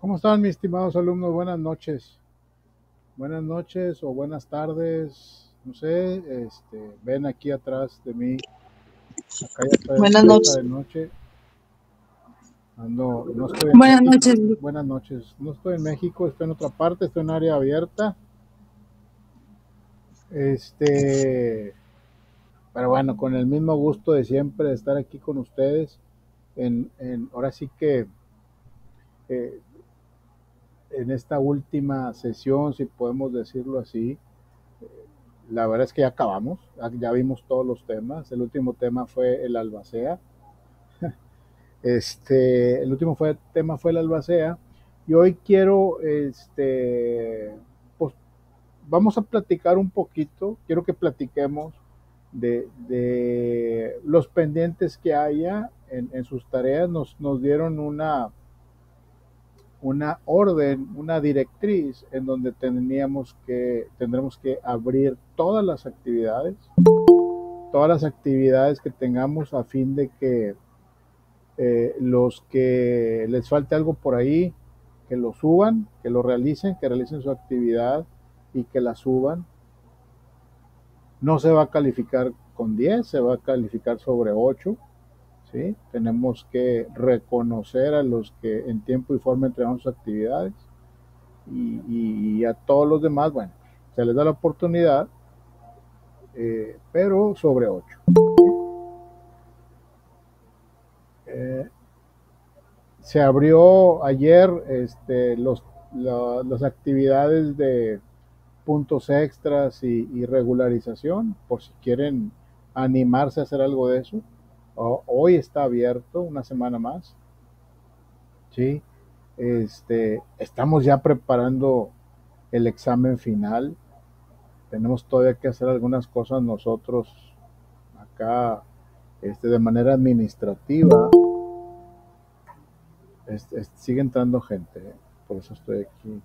¿Cómo están mis estimados alumnos? Buenas noches. Buenas noches o buenas tardes. No sé, ven aquí atrás de mí. Acá Buenas ya está noches. de noche. No estoy en Buenas México. noches. Buenas noches. No estoy en México, estoy en otra parte, estoy en área abierta. Este, pero bueno, con el mismo gusto de siempre de estar aquí con ustedes. Ahora sí que eh, en esta última sesión, si podemos decirlo así. La verdad es que ya acabamos, ya vimos todos los temas. El último tema fue el albacea. El último tema fue el albacea. Y hoy quiero, pues vamos a platicar un poquito. Quiero que platiquemos de los pendientes que haya en sus tareas. Nos dieron una orden, una directriz en donde tendremos que abrir todas las actividades que tengamos a fin de que los que les falte algo por ahí, que lo suban, que realicen su actividad y que la suban. No se va a calificar con 10, se va a calificar sobre 8. ¿Sí? Tenemos que reconocer a los que en tiempo y forma entregan sus actividades y a todos los demás, bueno, se les da la oportunidad, pero sobre 8. Eh, Se abrió ayer las actividades de puntos extras y regularización, por si quieren animarse a hacer algo de eso. Hoy está abierto una semana más. ¿Sí? Estamos ya preparando el examen final. Tenemos todavía que hacer algunas cosas nosotros acá de manera administrativa. Sigue entrando gente, por eso estoy aquí.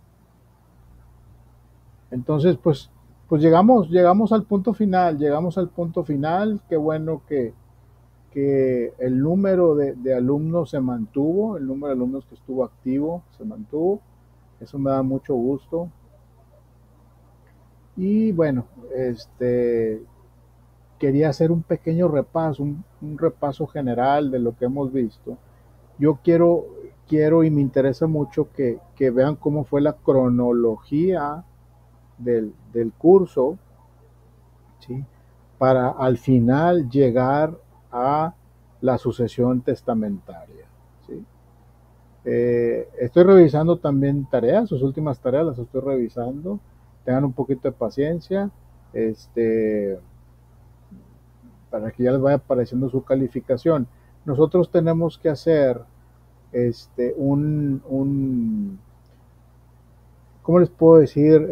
Entonces, pues llegamos al punto final. Qué bueno que el número de alumnos se mantuvo, el número de alumnos que estuvo activo se mantuvo. Eso me da mucho gusto. Y bueno, quería hacer un pequeño repaso, un repaso general de lo que hemos visto. Yo quiero y me interesa mucho que vean cómo fue la cronología del curso, ¿sí? Para al final llegar a la sucesión testamentaria. ¿Sí? Estoy revisando también tareas, sus últimas tareas las estoy revisando. Tengan un poquito de paciencia, este, para que ya les vaya apareciendo su calificación. Nosotros tenemos que hacer un ¿cómo les puedo decir?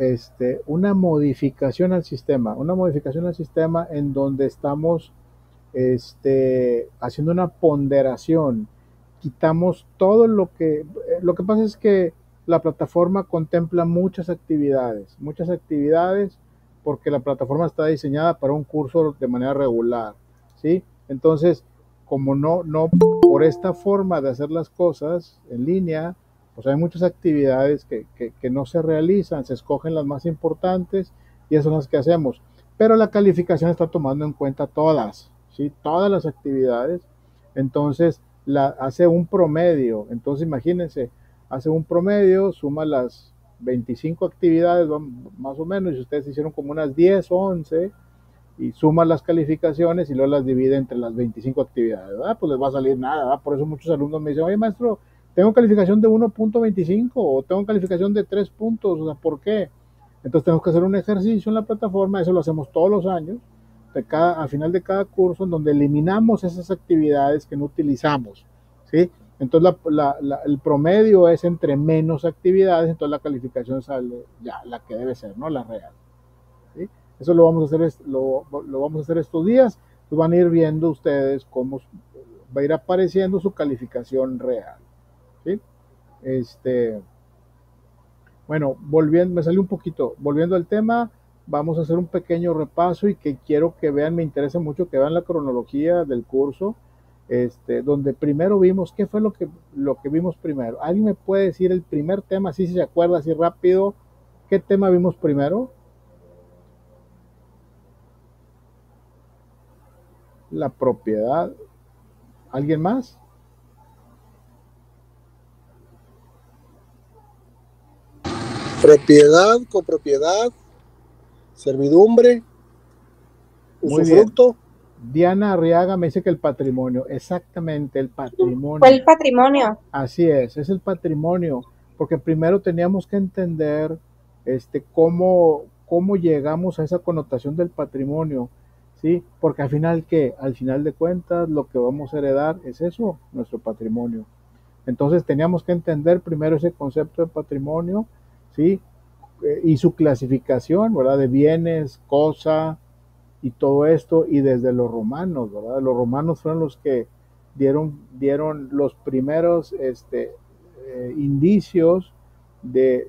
Una modificación al sistema en donde estamos haciendo una ponderación. Quitamos todo lo que pasa es que la plataforma contempla muchas actividades porque la plataforma está diseñada para un curso de manera regular, ¿sí? Entonces, como no por esta forma de hacer las cosas en línea, pues hay muchas actividades que no se realizan, se escogen las más importantes y esas son las que hacemos. Pero la calificación está tomando en cuenta todas, ¿sí? Todas las actividades. Entonces, hace un promedio. Entonces, imagínense, hace un promedio, suma las 25 actividades más o menos, y ustedes hicieron como unas 10 o 11, y suma las calificaciones y luego las divide entre las 25 actividades, ¿verdad? Pues les va a salir nada, ¿verdad? Por eso muchos alumnos me dicen, oye maestro, tengo calificación de 1.25 o tengo calificación de 3 puntos, o sea, ¿por qué? Entonces tenemos que hacer un ejercicio en la plataforma, eso lo hacemos todos los años, al final de cada curso, en donde eliminamos esas actividades que no utilizamos, ¿sí? Entonces el promedio es entre menos actividades, entonces la calificación sale ya la que debe ser, ¿no? La real. ¿Sí? Eso lo vamos a hacer, lo vamos a hacer estos días. Pues van a ir viendo ustedes cómo va a ir apareciendo su calificación real. ¿Sí? Este, bueno, me salió un poquito. Volviendo al tema, vamos a hacer un pequeño repaso y que quiero que vean, me interesa mucho que vean la cronología del curso. donde primero vimos, ¿qué fue lo que vimos primero? ¿Alguien me puede decir el primer tema, así si se acuerda, así rápido, qué tema vimos primero? La propiedad. ¿Alguien más? Propiedad, copropiedad, servidumbre, Muy bien. usufructo. Diana Arriaga me dice que el patrimonio, exactamente, el Fue el patrimonio. patrimonio. Así es el patrimonio, porque primero teníamos que entender cómo llegamos a esa connotación del patrimonio, ¿sí? Porque al final, ¿qué? Al final de cuentas, lo que vamos a heredar es eso, nuestro patrimonio. Entonces teníamos que entender primero ese concepto de patrimonio, ¿sí? Y su clasificación, ¿verdad? De bienes, cosa, y todo esto, y desde los romanos, ¿verdad? Los romanos fueron los que dieron los primeros indicios de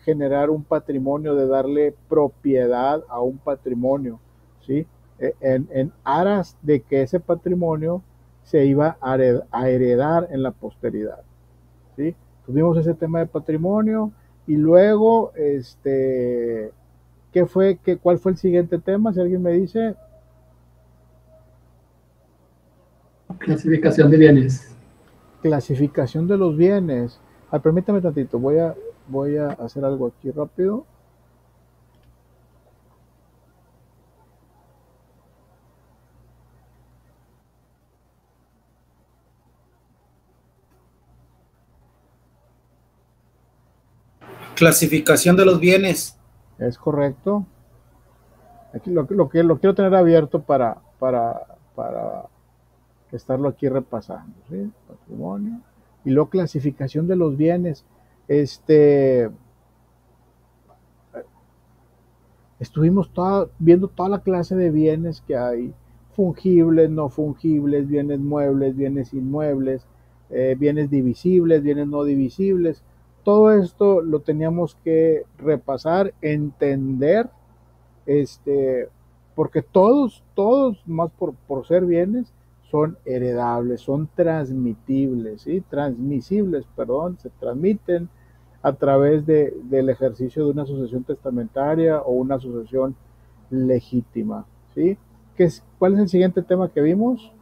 generar un patrimonio, de darle propiedad a un patrimonio, ¿sí? En aras de que ese patrimonio se iba a heredar en la posteridad, ¿sí? Tuvimos ese tema de patrimonio y luego, ¿cuál fue el siguiente tema? Si alguien me dice. Clasificación de bienes. Clasificación de los bienes. Permítame tantito, voy a hacer algo aquí rápido. Clasificación de los bienes. Es correcto. Aquí lo quiero tener abierto para estarlo aquí repasando, ¿sí? Patrimonio. Y luego clasificación de los bienes. Estuvimos viendo toda la clase de bienes que hay, fungibles, no fungibles, bienes muebles, bienes inmuebles, bienes divisibles, bienes no divisibles. Todo esto lo teníamos que repasar, entender, porque todos, más por ser bienes, son heredables, son transmitibles, ¿sí? Transmisibles, perdón, se transmiten a través del ejercicio de una sucesión testamentaria o una sucesión legítima, ¿sí? ¿Cuál es el siguiente tema que vimos?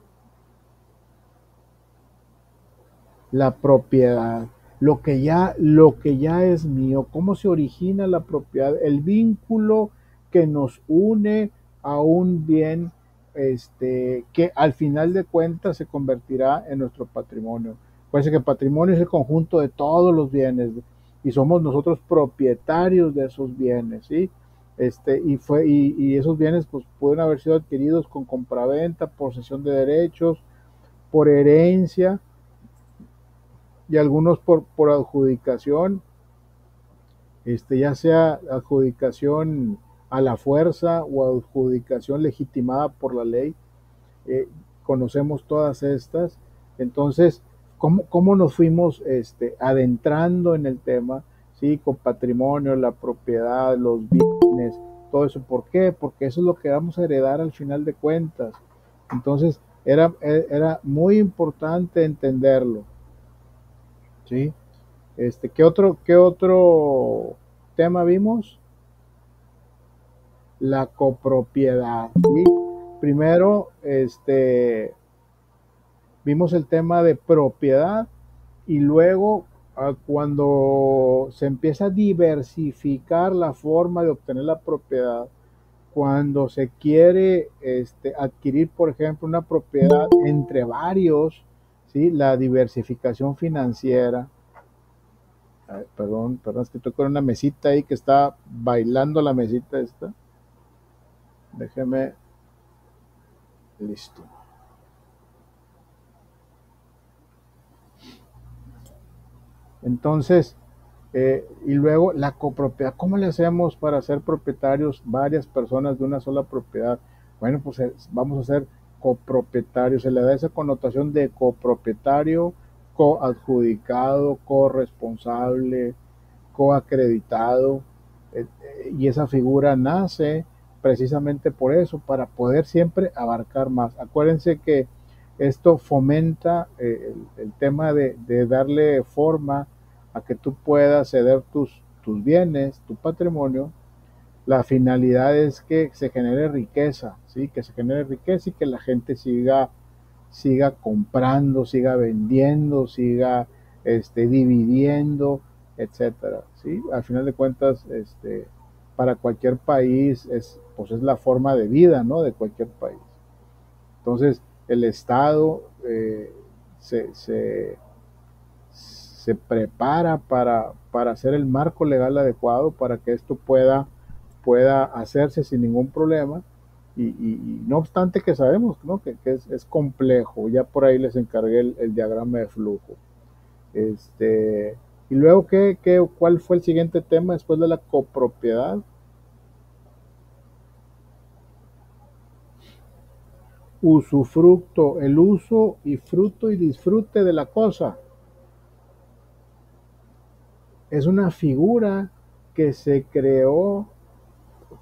La propiedad, lo que ya es mío, cómo se origina la propiedad, el vínculo que nos une a un bien que al final de cuentas se convertirá en nuestro patrimonio. Parece que el patrimonio es el conjunto de todos los bienes y somos nosotros propietarios de esos bienes, ¿sí? Y esos bienes pues pueden haber sido adquiridos con compraventa, posesión de derechos, por herencia, y algunos por adjudicación, ya sea adjudicación a la fuerza o adjudicación legitimada por la ley. Conocemos todas estas. Entonces, ¿cómo nos fuimos adentrando en el tema? ¿Sí? Con patrimonio, la propiedad, los bienes, todo eso. ¿Por qué? Porque eso es lo que vamos a heredar al final de cuentas. Entonces, era muy importante entenderlo, ¿sí? ¿Qué otro tema vimos? La copropiedad, ¿sí? Primero, vimos el tema de propiedad y luego cuando se empieza a diversificar la forma de obtener la propiedad, cuando se quiere adquirir, por ejemplo, una propiedad entre varios, ¿sí? La diversificación financiera. Ay, perdón, es que estoy con una mesita ahí que está bailando la mesita esta. Déjeme, listo. Entonces, y luego la copropiedad. ¿Cómo le hacemos para ser propietarios varias personas de una sola propiedad? Bueno, pues vamos a ser copropietarios. Se le da esa connotación de copropietario, coadjudicado, corresponsable, coacreditado, y esa figura nace precisamente por eso, para poder siempre abarcar más. Acuérdense que Esto fomenta el tema de darle forma a que tú puedas ceder tus bienes, tu patrimonio. La finalidad es que se genere riqueza, ¿sí? Que se genere riqueza y que la gente siga comprando, siga vendiendo, siga dividiendo, etcétera, ¿sí? Al final de cuentas, para cualquier país pues es la forma de vida, ¿no? De cualquier país. Entonces, el Estado se, se, se prepara para hacer el marco legal adecuado para que esto pueda hacerse sin ningún problema. Y no obstante que sabemos, ¿no? que es complejo, ya por ahí les encargué el diagrama de flujo. Y luego, ¿cuál fue el siguiente tema después de la copropiedad? Usufructo, el uso y fruto y disfrute de la cosa. Es una figura que se creó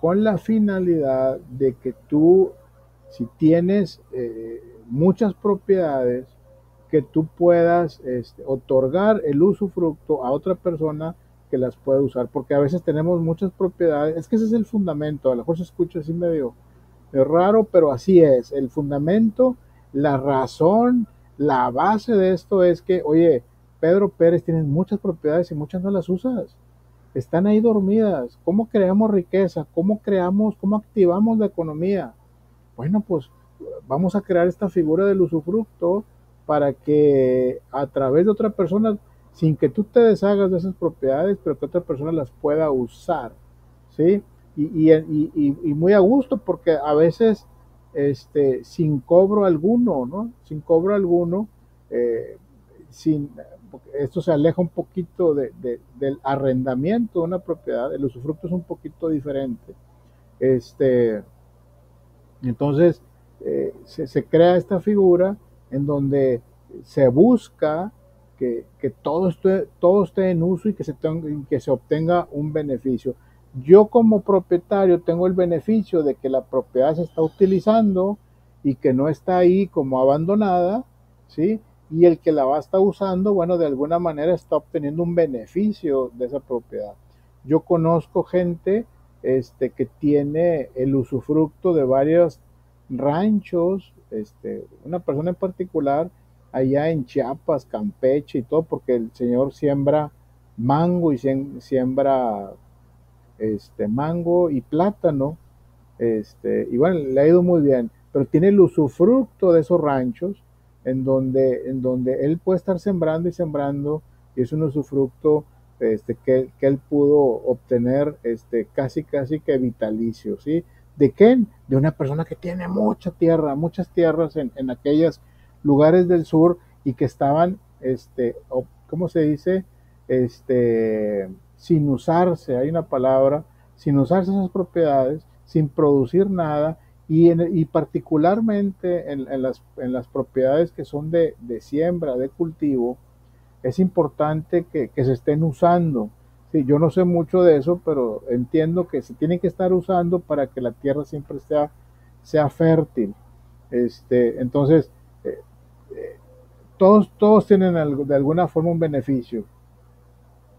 con la finalidad de que tú, si tienes muchas propiedades, que tú puedas otorgar el usufructo a otra persona que las pueda usar, porque a veces tenemos muchas propiedades, es que ese es el fundamento, a lo mejor se escucha así medio raro, pero así es, el fundamento, la razón, la base de esto es que, oye, Pedro Pérez, tienes muchas propiedades y muchas no las usas, están ahí dormidas. ¿Cómo creamos riqueza? ¿Cómo activamos la economía? Bueno, pues vamos a crear esta figura del usufructo para que a través de otra persona, sin que tú te deshagas de esas propiedades, pero que otra persona las pueda usar, ¿sí? Y muy a gusto, porque a veces sin cobro alguno, ¿no? Sin cobro alguno, eh, sin, esto se aleja un poquito del arrendamiento de una propiedad, el usufructo es un poquito diferente. Este, entonces, se crea esta figura en donde se busca que todo esté en uso y que se obtenga un beneficio. Yo como propietario tengo el beneficio de que la propiedad se está utilizando y que no está ahí como abandonada, ¿sí? Y el que la va a estar usando, bueno, de alguna manera está obteniendo un beneficio de esa propiedad. Yo conozco gente que tiene el usufructo de varios ranchos, una persona en particular allá en Chiapas, Campeche y todo, porque el señor siembra mango y siembra mango y plátano, y bueno, le ha ido muy bien, pero tiene el usufructo de esos ranchos en donde él puede estar sembrando y sembrando, y es un usufructo que él pudo obtener casi que vitalicio, ¿sí? ¿De qué? De una persona que tiene mucha tierra, muchas tierras en aquellos lugares del sur y que estaban, ¿cómo se dice? Sin usarse, hay una palabra, sin usarse esas propiedades, sin producir nada, y particularmente en las propiedades que son de siembra, de cultivo, es importante que se estén usando. Sí, yo no sé mucho de eso, pero entiendo que se tienen que estar usando para que la tierra siempre sea fértil. Entonces, eh, eh, todos tienen de alguna forma un beneficio.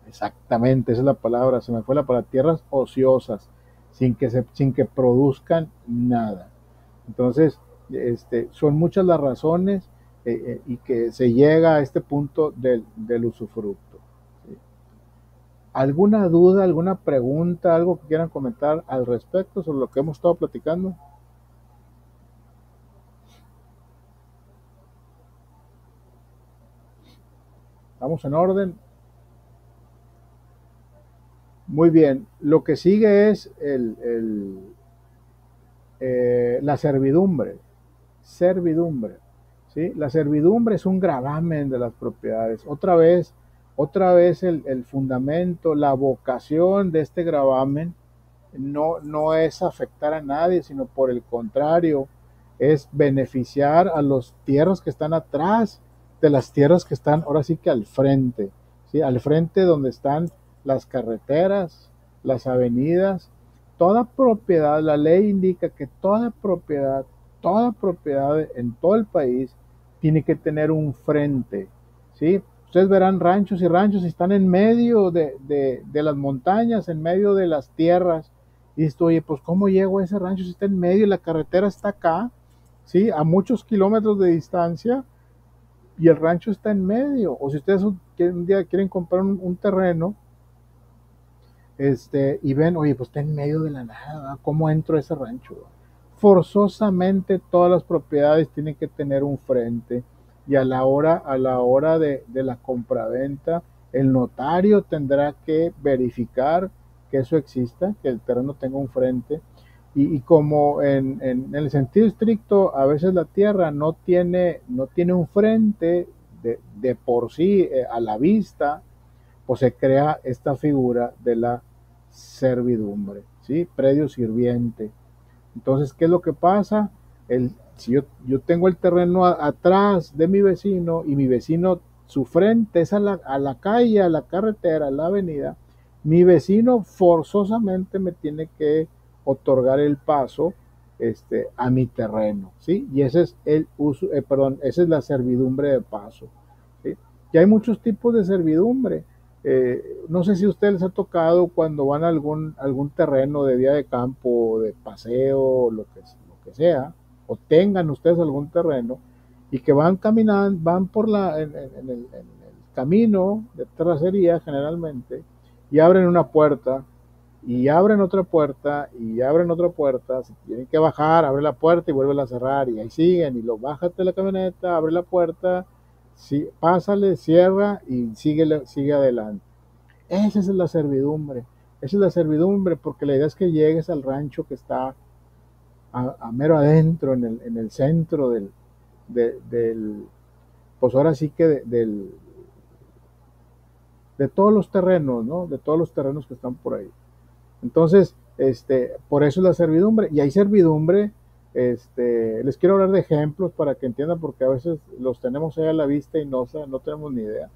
Exactamente, esa es la palabra, se me fue la palabra, tierras ociosas, sin que produzcan nada. Entonces, son muchas las razones y que se llega a este punto del usufructo. ¿Sí? ¿Alguna duda, alguna pregunta, algo que quieran comentar al respecto sobre lo que hemos estado platicando? ¿Estamos en orden? Muy bien. Lo que sigue es la servidumbre. Servidumbre. ¿Sí? La servidumbre es un gravamen de las propiedades. Otra vez el fundamento, la vocación de este gravamen no es afectar a nadie, sino por el contrario, es beneficiar a las tierras que están atrás de las tierras que están ahora sí que al frente, ¿sí? Al frente donde están las carreteras, las avenidas, toda propiedad, la ley indica que toda propiedad en todo el país tiene que tener un frente, ¿sí? Ustedes verán ranchos y ranchos y están en medio de las montañas, en medio de las tierras. Y dices, oye, pues ¿cómo llego a ese rancho si está en medio y la carretera está acá? ¿Sí? A muchos kilómetros de distancia y el rancho está en medio. O si ustedes un día quieren comprar un terreno, y ven, oye, pues está en medio de la nada, ¿cómo entro a ese rancho? Forzosamente todas las propiedades tienen que tener un frente y a la hora de la compraventa, el notario tendrá que verificar que eso exista, que el terreno tenga un frente. Y como en el sentido estricto, a veces la tierra no tiene un frente de por sí a la vista, pues se crea esta figura de la servidumbre, ¿sí? Predio sirviente. Entonces, ¿qué es lo que pasa? Si yo tengo el terreno atrás de mi vecino y mi vecino, su frente es a la calle, a la carretera, a la avenida, mi vecino forzosamente me tiene que otorgar el paso a mi terreno, ¿sí? Y ese es el uso, perdón, esa es la servidumbre de paso, ¿sí? Y hay muchos tipos de servidumbre. No sé si a ustedes les ha tocado cuando van a algún terreno de día de campo, de paseo, lo que sea, o tengan ustedes algún terreno y que van caminando, van en el camino de terracería generalmente y abren una puerta y abren otra puerta y abren otra puerta, si tienen que bajar, abre la puerta y vuelven a cerrar y ahí siguen y lo bájate de la camioneta, abre la puerta, sí, pásale, cierra y sigue adelante. Esa es la servidumbre. Esa es la servidumbre porque la idea es que llegues al rancho que está a mero adentro, en el centro del, pues ahora sí que de todos los terrenos, ¿no? De todos los terrenos que están por ahí. Entonces, por eso es la servidumbre. Y hay servidumbre, les quiero hablar de ejemplos para que entiendan, porque a veces los tenemos ahí a la vista y no tenemos ni idea.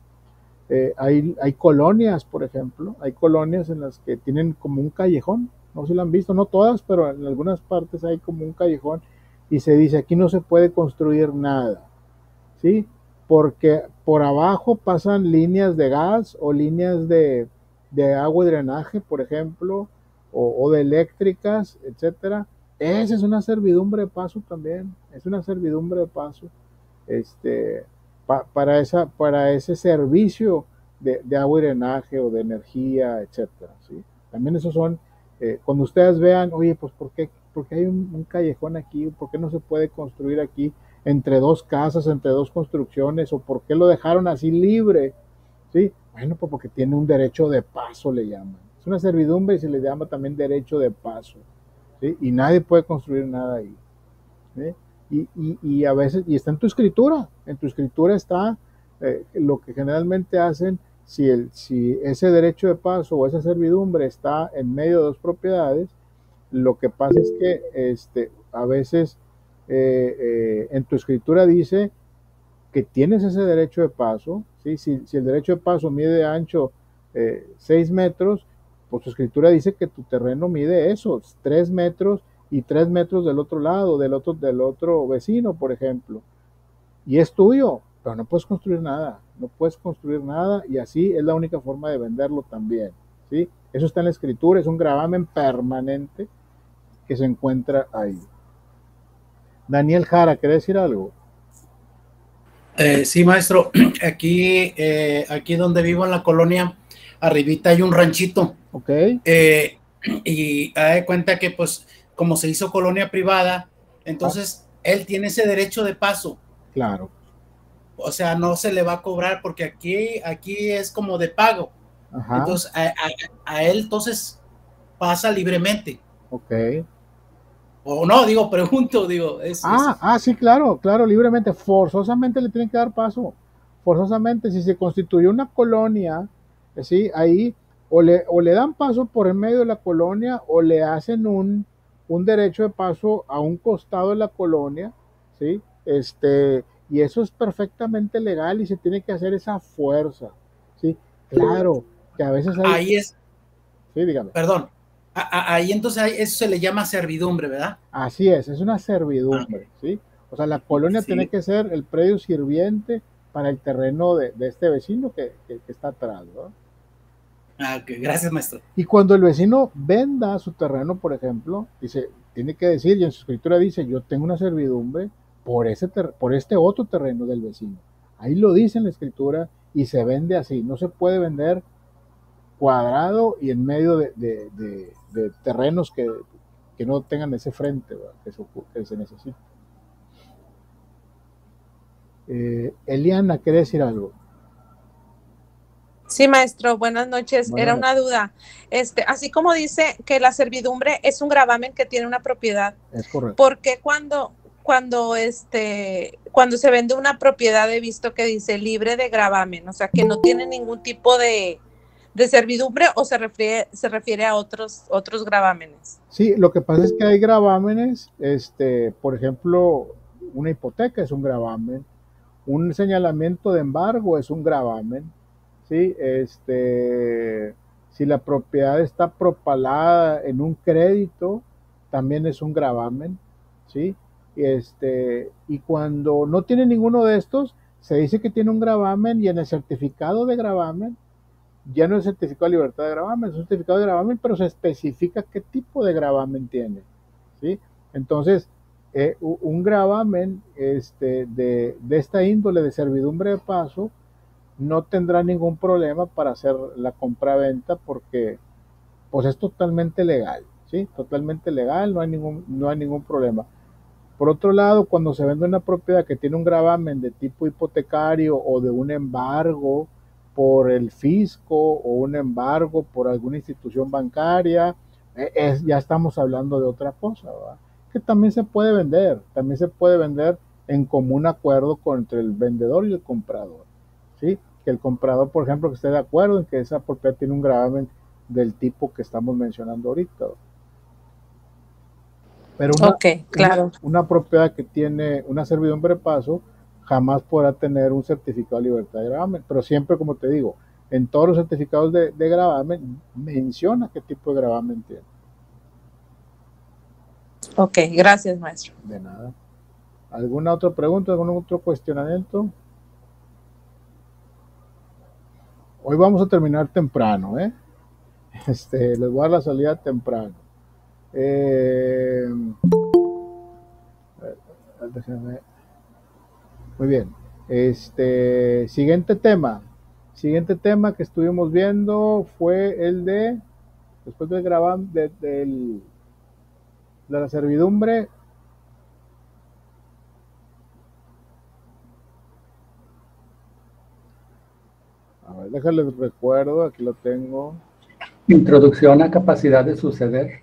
Hay colonias, por ejemplo, hay colonias en las que tienen como un callejón, no sé si lo han visto, no todas, pero en algunas partes hay como un callejón y se dice aquí no se puede construir nada, ¿sí? Porque por abajo pasan líneas de gas o líneas de agua y drenaje, por ejemplo, o de eléctricas, etcétera. Esa es una servidumbre de paso también, es una servidumbre de paso este, para ese servicio de agua y drenaje o de energía, etcétera, ¿sí? También esos son, cuando ustedes vean, oye, pues ¿por qué hay un callejón aquí? ¿Por qué no se puede construir aquí entre dos casas, entre dos construcciones? ¿O por qué lo dejaron así libre? ¿Sí? Bueno, pues porque tiene un derecho de paso, le llaman. Es una servidumbre y se le llama también derecho de paso, ¿sí? Y nadie puede construir nada ahí. ¿Sí? Y a veces, y está en tu escritura está lo que generalmente hacen si ese derecho de paso o esa servidumbre está en medio de dos propiedades, lo que pasa es que a veces en tu escritura dice que tienes ese derecho de paso, ¿sí? Si el derecho de paso mide de ancho 6 metros, pues tu escritura dice que tu terreno mide eso, 3 metros y 3 metros del otro lado, del otro vecino, por ejemplo. Y es tuyo, pero no puedes construir nada, no puedes construir nada y así es la única forma de venderlo también, ¿sí? Eso está en la escritura, es un gravamen permanente que se encuentra ahí. Daniel Jara, ¿quiere decir algo? Sí, maestro, aquí donde vivo en la colonia, arribita hay un ranchito. Ok. Y da de cuenta que pues como se hizo colonia privada, entonces él tiene ese derecho de paso. Claro. O sea, no se le va a cobrar porque aquí es como de pago. Ajá. Entonces a él entonces pasa libremente. Ok. O no, pregunto, sí, claro, claro, libremente, forzosamente le tienen que dar paso, forzosamente, si se constituyó una colonia, ¿sí? Ahí o le dan paso por el medio de la colonia o le hacen un derecho de paso a un costado de la colonia, ¿sí? Y eso es perfectamente legal y se tiene que hacer esa fuerza, ¿sí? Claro, que a veces hay... Ahí es... Sí, dígame. Perdón. Ahí entonces eso se le llama servidumbre, ¿verdad? Así es una servidumbre, ¿sí? O sea, la colonia tiene Sí. que ser el predio sirviente para el terreno de este vecino que está atrás, ¿no? Ah, ok, gracias, maestro. Y cuando el vecino venda su terreno, por ejemplo, dice, tiene que decir, y en su escritura dice, yo tengo una servidumbre por este otro terreno del vecino. Ahí lo dice en la escritura y se vende así. No se puede vender cuadrado y en medio de terrenos que no tengan ese frente, ¿verdad? Que se necesita. Eliana, ¿quiere decir algo? Sí, maestro, buenas noches. Buenas Era noches. una duda. Así como dice que la servidumbre es un gravamen que tiene una propiedad, Es correcto. ¿por qué cuando se vende una propiedad he visto que dice libre de gravamen? O sea, que no tiene ningún tipo de servidumbre o se refiere a otros gravámenes. Sí, lo que pasa es que hay gravámenes, por ejemplo, una hipoteca es un gravamen, un señalamiento de embargo es un gravamen, ¿sí? Si la propiedad está propalada en un crédito, también es un gravamen, ¿sí? Y cuando no tiene ninguno de estos, se dice que tiene un gravamen y en el certificado de gravamen ya no es certificado de libertad de gravamen, es un certificado de gravamen, pero se especifica qué tipo de gravamen tiene, ¿sí? Entonces, un gravamen de esta índole de servidumbre de paso no tendrá ningún problema para hacer la compra-venta porque pues es totalmente legal, ¿sí? Totalmente legal, no hay ningún problema. Por otro lado, cuando se vende una propiedad que tiene un gravamen de tipo hipotecario o de un embargo por el fisco o un embargo por alguna institución bancaria, ya estamos hablando de otra cosa, ¿verdad? Que también se puede vender en común acuerdo entre el vendedor y el comprador, ¿sí? Que el comprador, por ejemplo, que esté de acuerdo en que esa propiedad tiene un gravamen del tipo que estamos mencionando ahorita, ¿verdad? Pero Ok, claro. una propiedad que tiene una servidumbre de paso jamás podrá tener un certificado de libertad de gravamen. Pero siempre, como te digo, en todos los certificados de gravamen menciona qué tipo de gravamen tiene. Ok, gracias, maestro. De nada. ¿Alguna otra pregunta? ¿Algún otro cuestionamiento? Hoy vamos a terminar temprano, ¿eh? Les voy a dar la salida temprano. Déjame. Muy bien. Siguiente tema. Siguiente tema que estuvimos viendo fue el después de grabar, de la servidumbre. A ver, déjales recuerdo, aquí lo tengo. Introducción a capacidad de suceder.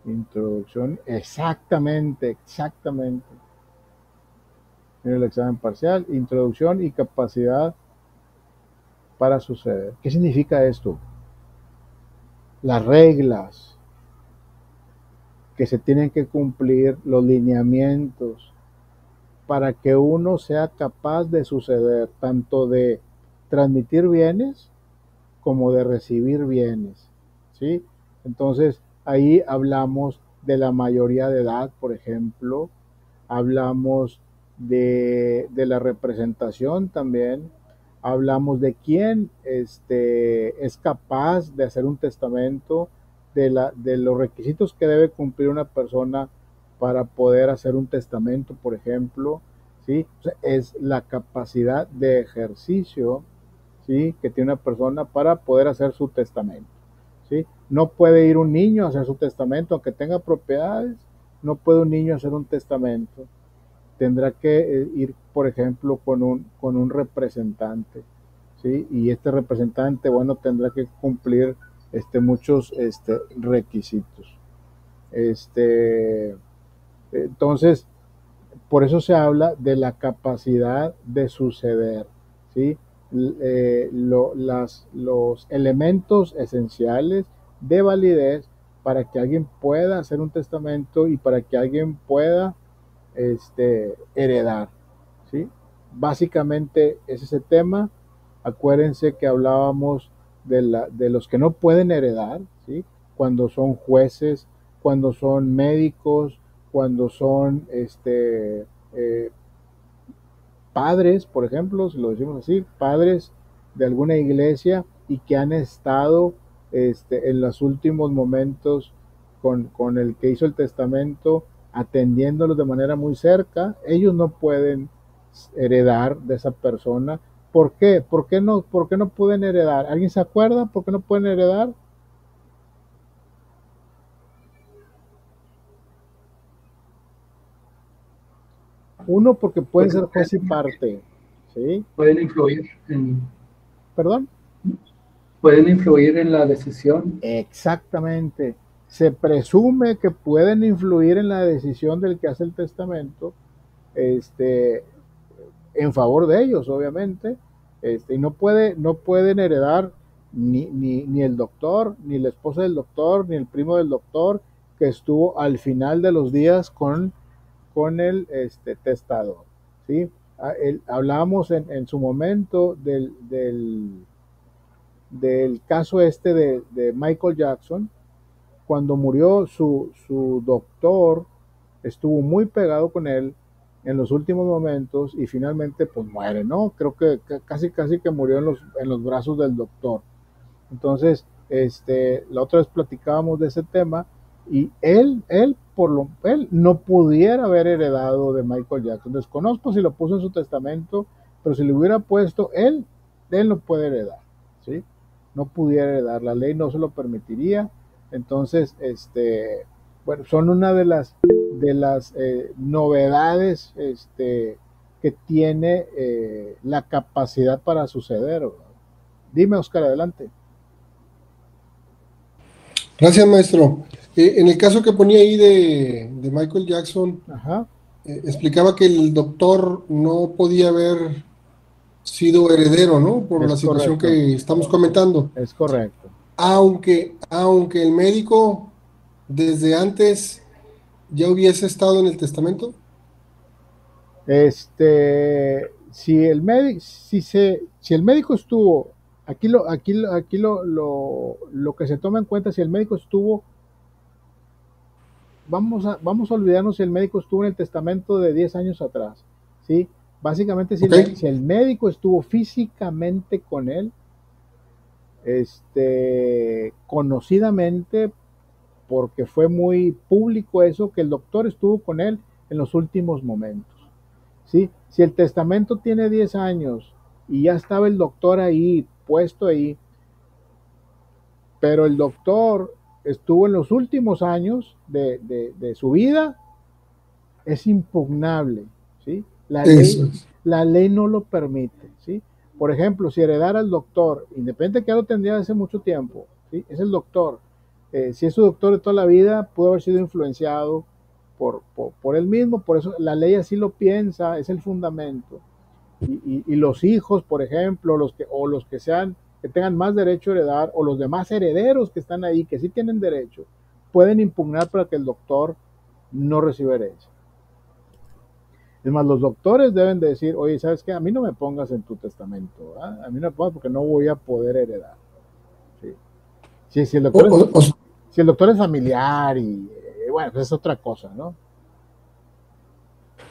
Introducción, exactamente. En el examen parcial, introducción y capacidad para suceder. ¿Qué significa esto? Las reglas que se tienen que cumplir, los lineamientos, para que uno sea capaz de suceder, tanto de transmitir bienes como de recibir bienes, ¿sí? Entonces, ahí hablamos de la mayoría de edad, por ejemplo, hablamos de la representación también, hablamos de quién es capaz de hacer un testamento, de los requisitos que debe cumplir una persona para poder hacer un testamento, por ejemplo, ¿sí? O sea, es la capacidad de ejercicio, ¿sí? Que tiene una persona para poder hacer su testamento, ¿sí? No puede ir un niño a hacer su testamento, aunque tenga propiedades, no puede un niño hacer un testamento. Tendrá que ir, por ejemplo, con un representante, ¿sí? Y este representante, bueno, tendrá que cumplir muchos requisitos. Entonces, por eso se habla de la capacidad de suceder, ¿sí? Los elementos esenciales de validez para que alguien pueda hacer un testamento y para que alguien pueda heredar, ¿sí? Básicamente es ese tema. Acuérdense que hablábamos de los que no pueden heredar, ¿sí? Cuando son jueces, cuando son médicos, cuando son padres, por ejemplo, si lo decimos así, padres de alguna iglesia y que han estado en los últimos momentos con el que hizo el testamento, atendiéndolos de manera muy cerca, ellos no pueden heredar de esa persona. ¿Por qué? ¿Por qué no pueden heredar? ¿Alguien se acuerda por qué no pueden heredar? Uno, porque pueden ser juez y parte, ¿sí? Pueden influir en, ¿Perdón? pueden influir en la decisión. Exactamente. Se presume que pueden influir en la decisión del que hace el testamento, en favor de ellos, obviamente, y no pueden heredar ni el doctor, ni la esposa del doctor, ni el primo del doctor, que estuvo al final de los días con el testador, ¿sí? Hablábamos en su momento del caso de Michael Jackson. Cuando murió su doctor, estuvo muy pegado con él en los últimos momentos y finalmente pues muere, ¿no? Creo que casi que murió en los brazos del doctor. Entonces, la otra vez platicábamos de ese tema y él no pudiera haber heredado de Michael Jackson. Desconozco si lo puso en su testamento, pero si lo hubiera puesto, él no puede heredar, ¿sí? No pudiera heredar, la ley no se lo permitiría. Entonces, bueno, son una de las novedades que tiene la capacidad para suceder, ¿verdad? Dime, Oscar, adelante. Gracias, maestro. En el caso que ponía ahí de Michael Jackson, Ajá. Explicaba que el doctor no podía haber sido heredero, ¿no? Por Es la situación correcto. que estamos comentando. Es correcto. Aunque el médico desde antes ya hubiese estado en el testamento. Si el médico estuvo, aquí lo que se toma en cuenta, si el médico estuvo, vamos a olvidarnos si el médico estuvo en el testamento de 10 años atrás, ¿sí? Básicamente, Okay. si el médico estuvo físicamente con él, conocidamente, porque fue muy público eso, que el doctor estuvo con él en los últimos momentos, ¿sí? Si el testamento tiene 10 años y ya estaba el doctor ahí, puesto ahí, pero el doctor estuvo en los últimos años de su vida, es impugnable, ¿sí? La ley no lo permite, ¿sí? Por ejemplo, si heredara el doctor, independiente que ya lo tendría hace mucho tiempo, ¿sí? Es el doctor. Si es su doctor de toda la vida, pudo haber sido influenciado por él mismo, por eso la ley así lo piensa, es el fundamento. Y los hijos, por ejemplo, los que tengan más derecho a heredar, o los demás herederos que están ahí, que sí tienen derecho, pueden impugnar para que el doctor no reciba herencia. Es más, los doctores deben de decir, oye, ¿sabes qué? A mí no me pongas en tu testamento, ¿verdad? A mí no me pongas porque no voy a poder heredar. ¿Sí? Si el doctor es familiar y, bueno, pues es otra cosa, ¿no?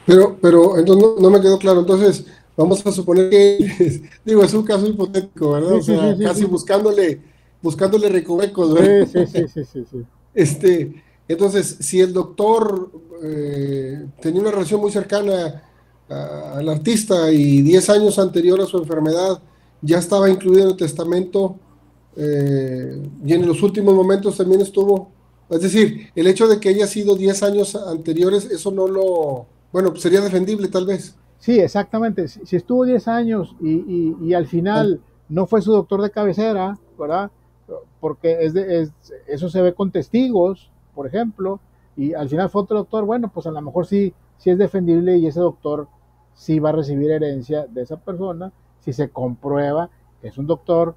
Pero entonces no me quedó claro. Entonces, vamos a suponer que, digo, es un caso hipotético, ¿verdad? Sí, o sea, sí, casi sí. buscándole recovecos, ¿verdad? Sí. Entonces, si el doctor tenía una relación muy cercana al artista y 10 años anterior a su enfermedad ya estaba incluido en el testamento, y en los últimos momentos también estuvo, es decir, el hecho de que haya sido 10 años anteriores, eso no lo, bueno, pues sería defendible tal vez. Sí, exactamente. Si estuvo 10 años y al final no fue su doctor de cabecera, ¿verdad? Porque eso se ve con testigos, por ejemplo, y al final fue otro doctor, bueno, pues a lo mejor sí es defendible y ese doctor sí va a recibir herencia de esa persona si se comprueba que es un doctor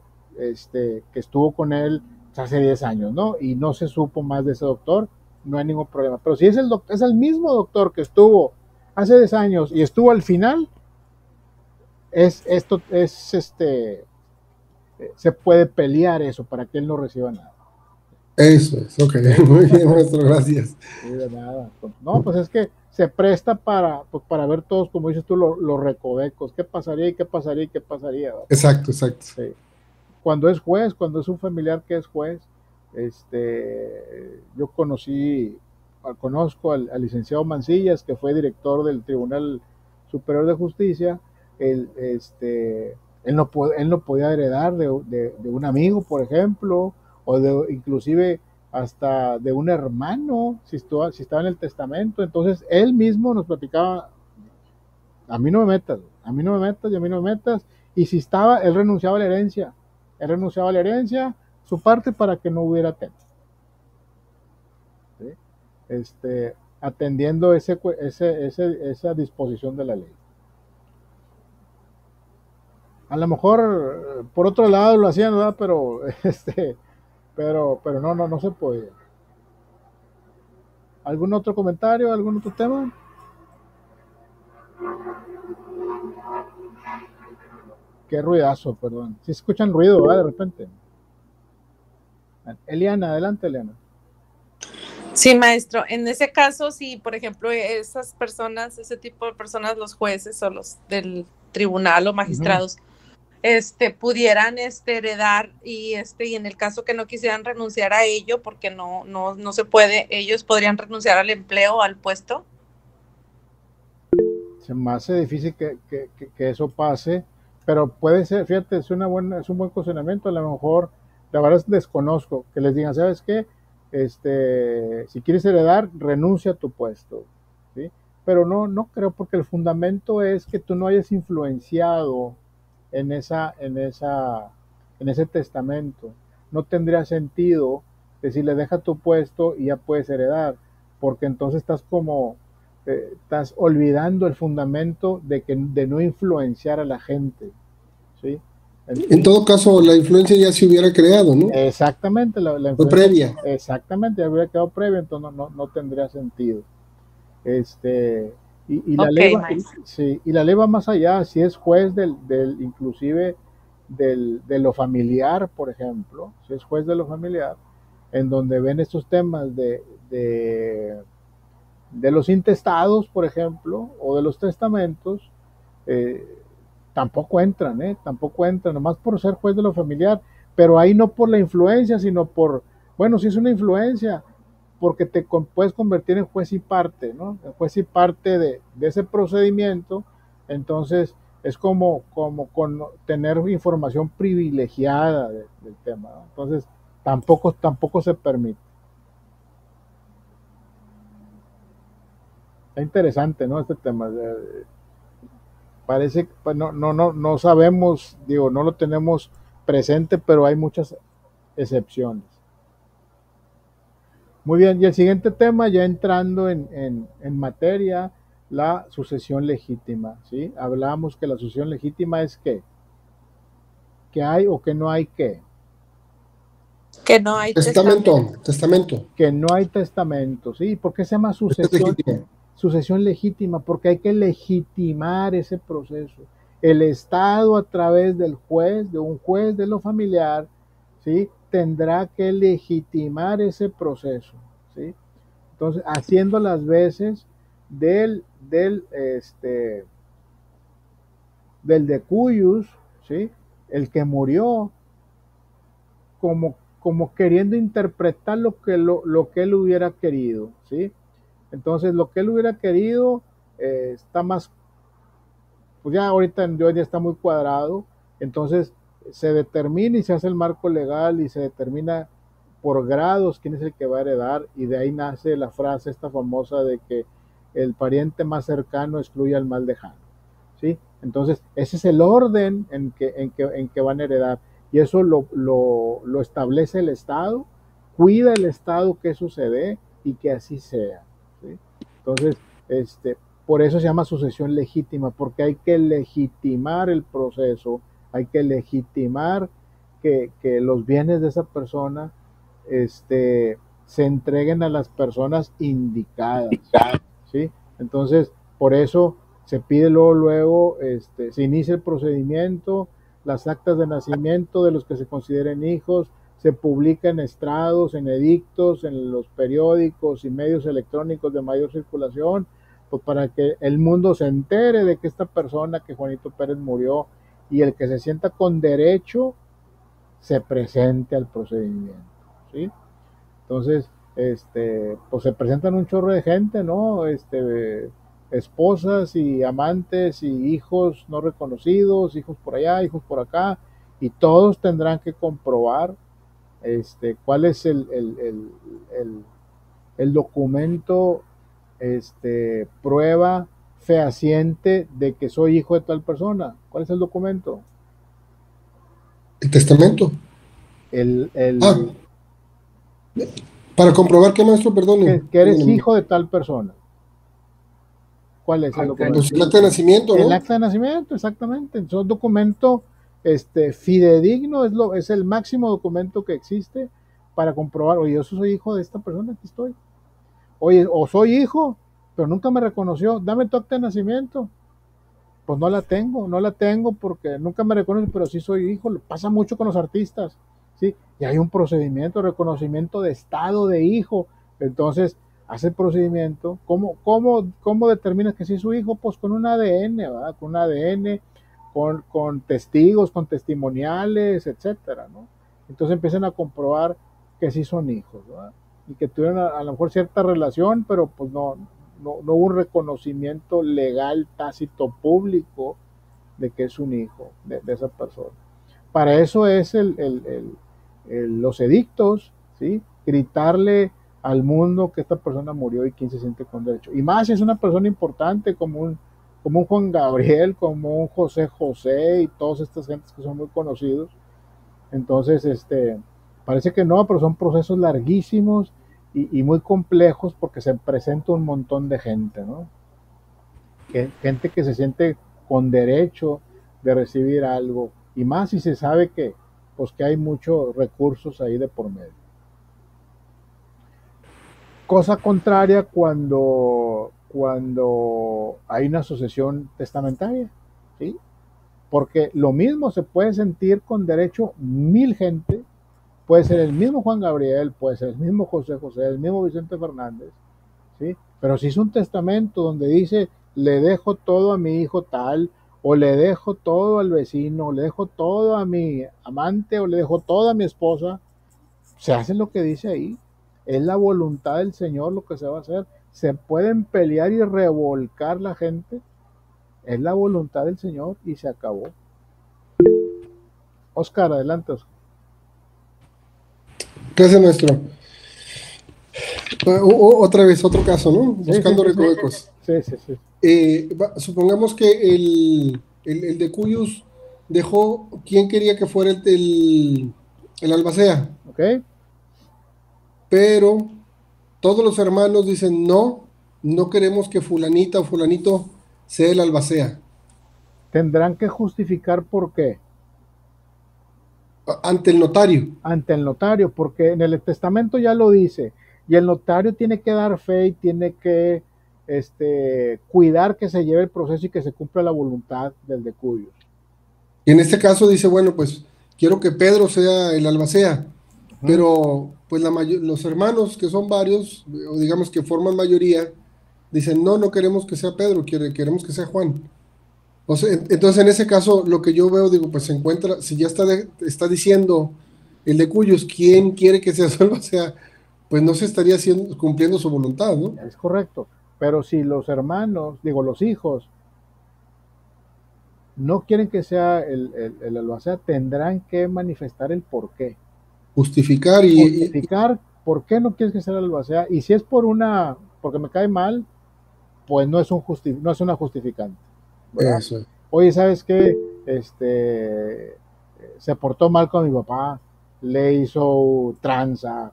que estuvo con él hace 10 años, ¿no? Y no se supo más de ese doctor, no hay ningún problema. Pero si es el mismo doctor que estuvo hace 10 años y estuvo al final, se puede pelear eso para que él no reciba nada. Eso es, ok, muy bien, maestro, gracias. Sí, de nada. No, pues es que se presta para, pues, para ver todos, como dices tú, los recovecos, qué pasaría y qué pasaría y qué pasaría, ¿verdad? Exacto, exacto. Sí. Cuando es juez, cuando es un familiar que es juez, yo conozco al licenciado Mancillas, que fue director del Tribunal Superior de Justicia. Él no podía heredar de un amigo, por ejemplo, o inclusive hasta de un hermano, si estaba en el testamento. Entonces él mismo nos platicaba: a mí no me metas, a mí no me metas y a mí no me metas. Y si estaba, él renunciaba a la herencia. Él renunciaba a la herencia, su parte, para que no hubiera tema. ¿Sí? Atendiendo esa disposición de la ley. A lo mejor por otro lado lo hacían, ¿verdad? Pero no se podía. ¿Algún otro comentario? ¿Algún otro tema? Qué ruidazo, perdón. Si escuchan ruido, ¿verdad? De repente. Eliana, adelante, Eliana. Sí, maestro. En ese caso, si por ejemplo esas personas, ese tipo de personas, los jueces o los del tribunal o magistrados, pudieran heredar y en el caso que no quisieran renunciar a ello, porque no se puede, ellos podrían renunciar al empleo o al puesto. Se me hace difícil que eso pase, pero puede ser, fíjate, es un buen cuestionamiento. A lo mejor, la verdad, desconozco que les digan: ¿sabes qué? Si quieres heredar, renuncia a tu puesto, ¿sí? Pero no creo, porque el fundamento es que tú no hayas influenciado en ese testamento. No tendría sentido decirle: deja tu puesto y ya puedes heredar, porque entonces estás olvidando el fundamento de no influenciar a la gente, ¿sí? En todo caso, la influencia ya se hubiera creado, ¿no? Exactamente, la influencia, fue previa. Exactamente, ya hubiera quedado previa, entonces no tendría sentido. Y la ley va más allá. Si es juez inclusive de lo familiar, por ejemplo, si es juez de lo familiar, en donde ven estos temas de los intestados, por ejemplo, o de los testamentos, tampoco entran, nomás por ser juez de lo familiar, pero ahí no por la influencia, sino sí es una influencia, porque te puedes convertir en juez y parte, ¿no? En juez y parte de ese procedimiento. Entonces es como tener información privilegiada del tema, ¿no? Entonces tampoco se permite. Es interesante, ¿no? Este tema. Parece que no sabemos, no lo tenemos presente, pero hay muchas excepciones. Muy bien, y el siguiente tema, ya entrando en materia, la sucesión legítima, ¿sí? Hablamos que la sucesión legítima es ¿qué? ¿Que hay o que no hay qué? Que no hay testamento. Que no hay testamento, ¿sí? ¿Por qué se llama sucesión legítima? Porque hay que legitimar ese proceso. El Estado, a través de un juez de lo familiar, ¿sí?, tendrá que legitimar ese proceso, ¿sí? Entonces, haciendo las veces del decuyus, ¿sí?, el que murió, como queriendo interpretar lo que él hubiera querido, ¿sí? Entonces, lo que él hubiera querido está más, pues ya ahorita ya está muy cuadrado. Entonces se determina y se hace el marco legal y se determina por grados quién es el que va a heredar, y de ahí nace la frase esta famosa de que el pariente más cercano excluye al más lejano, ¿sí? Entonces ese es el orden en que van a heredar, y eso lo establece el Estado, cuida el Estado que eso se dé y que así sea, ¿sí? Entonces, por eso se llama sucesión legítima, porque hay que legitimar el proceso, hay que legitimar que los bienes de esa persona se entreguen a las personas indicadas, ¿sí? Entonces, por eso se pide luego se inicia el procedimiento, las actas de nacimiento de los que se consideren hijos, se publica en estrados, en edictos, en los periódicos y medios electrónicos de mayor circulación, Pues para que el mundo se entere de que esta persona, que Juanito Pérez murió, y el que se sienta con derecho se presente al procedimiento, ¿sí? Entonces, pues se presentan un chorro de gente, ¿no? Esposas y amantes y hijos no reconocidos, hijos por allá, hijos por acá, y todos tendrán que comprobar cuál es el documento, prueba fehaciente de que soy hijo de tal persona. ¿Cuál es el documento? El testamento. El, Ah, para comprobar que, maestro, perdone. que eres Perdóneme. hijo de tal persona. ¿Cuál es el documento? Pues el acta de nacimiento, ¿no? El acta de nacimiento, exactamente. Es un documento fidedigno, es el máximo documento que existe para comprobar, oye, yo soy hijo de esta persona, aquí estoy. Oye, o soy hijo, pero nunca me reconoció, dame tu acta de nacimiento. Pues no la tengo porque nunca me reconoce, pero sí soy hijo. Pasa mucho con los artistas, ¿sí? Y hay un procedimiento de reconocimiento de estado de hijo. Entonces, hace el procedimiento. ¿Cómo determinas que sí es su hijo? Pues con un ADN, ¿verdad? Con un ADN, con testigos, con testimoniales, etcétera, ¿no? Entonces empiezan a comprobar que sí son hijos, ¿verdad? Y que tuvieron a lo mejor cierta relación, pero pues no hubo un reconocimiento legal, tácito, público de que es un hijo de esa persona. Para eso es los edictos, ¿sí? Gritarle al mundo que esta persona murió y quién se siente con derecho. Y más si es una persona importante como un Juan Gabriel, como un José José y todas estas gentes que son muy conocidos. Entonces, parece que no, pero son procesos larguísimos y muy complejos porque se presenta un montón de gente, ¿no? Gente que se siente con derecho de recibir algo, y más si se sabe que, pues, que hay muchos recursos ahí de por medio. Cosa contraria cuando hay una sucesión testamentaria, ¿sí? Porque lo mismo se puede sentir con derecho 1000 gente. Puede ser el mismo Juan Gabriel, puede ser el mismo José José, el mismo Vicente Fernández, ¿sí? Pero si es un testamento donde dice, le dejo todo a mi hijo tal, o le dejo todo al vecino, o le dejo todo a mi amante, o le dejo todo a mi esposa, se hace lo que dice ahí. Es la voluntad del Señor lo que se va a hacer. Se pueden pelear y revolcar la gente. Es la voluntad del Señor y se acabó. Oscar, adelante, Oscar. Gracias, maestro. Otra vez, otro caso, ¿no? Buscando recovecos. Sí. Supongamos que el de Cuyos dejó quién quería que fuera el albacea. Ok. Pero todos los hermanos dicen, no queremos que fulanita o fulanito sea el albacea. Tendrán que justificar por qué. Ante el notario. Ante el notario, porque en el testamento ya lo dice, y el notario tiene que dar fe y tiene que cuidar que se lleve el proceso y que se cumpla la voluntad del de Cuyos. Y en este caso dice, bueno, pues quiero que Pedro sea el albacea, pero pues los hermanos, que son varios, o digamos que forman mayoría, dicen, no queremos que sea Pedro, queremos que sea Juan. O sea, entonces en ese caso lo que yo veo, digo, pues se encuentra, si ya está diciendo el de Cuyos quién quiere que sea su albacea, pues no se estaría cumpliendo su voluntad, ¿no? Es correcto, pero si los hermanos, los hijos, no quieren que sea el albacea, tendrán que manifestar el por qué. Justificar por qué no quieres que sea el albacea, y si es porque me cae mal, pues no es una justificante. Eso. Oye, ¿sabes qué? Se portó mal con mi papá, le hizo tranza,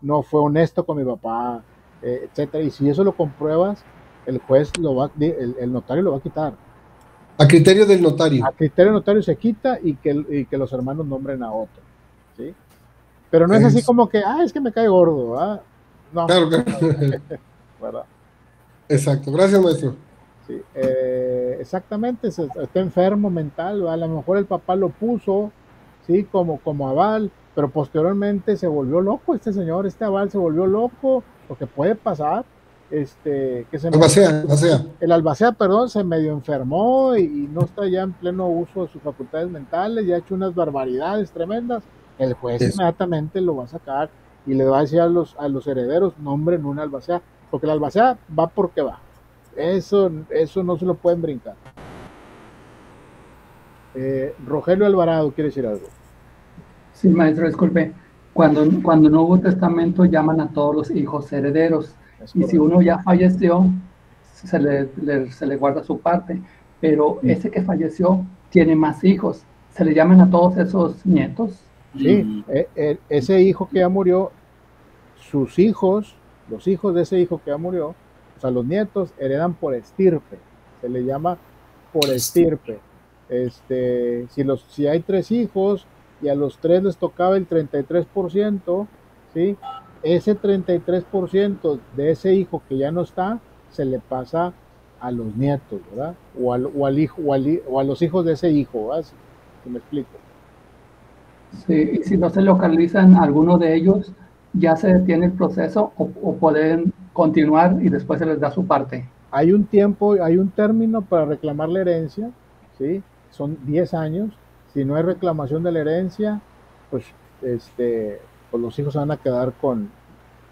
no fue honesto con mi papá, etcétera. Y si eso lo compruebas, el notario lo va a quitar. A criterio del notario. A criterio del notario se quita y que los hermanos nombren a otro, ¿sí? Pero no es así como que, es que me cae gordo, ¿verdad? No. Claro. ¿Verdad? Exacto. Gracias, maestro. Sí, exactamente, está enfermo mental, ¿verdad? A lo mejor el papá lo puso, ¿sí? Como aval, pero posteriormente se volvió loco este señor, este aval se volvió loco, porque puede pasar, que se Albacea. el albacea, perdón, se medio enfermó y no está ya en pleno uso de sus facultades mentales, ya ha hecho unas barbaridades tremendas, el juez inmediatamente lo va a sacar y le va a decir a los herederos, nombren un albacea, porque el albacea va porque va. Eso no se lo pueden brincar. Rogelio Alvarado quiere decir algo. Sí, maestro, disculpe. Cuando no hubo testamento, llaman a todos los hijos herederos. Y si uno ya falleció, se le guarda su parte. Pero ese que falleció tiene más hijos. ¿Se le llaman a todos esos nietos? Sí, ese hijo que ya murió, sus hijos, los hijos de ese hijo que ya murió, o sea, los nietos heredan por estirpe. Se le llama por estirpe. Si hay 3 hijos y a los 3 les tocaba el 33%, ¿sí? Ese 33% de ese hijo que ya no está, se le pasa a los nietos, ¿verdad? O a los hijos de ese hijo, ¿verdad? ¿Sí me explico? Sí, y si no se localizan alguno de ellos, ¿ya se detiene el proceso o pueden continuar y después se les da su parte? Hay un tiempo, hay un término para reclamar la herencia, ¿sí? Son 10 años. Si no hay reclamación de la herencia, pues, pues los hijos se van a quedar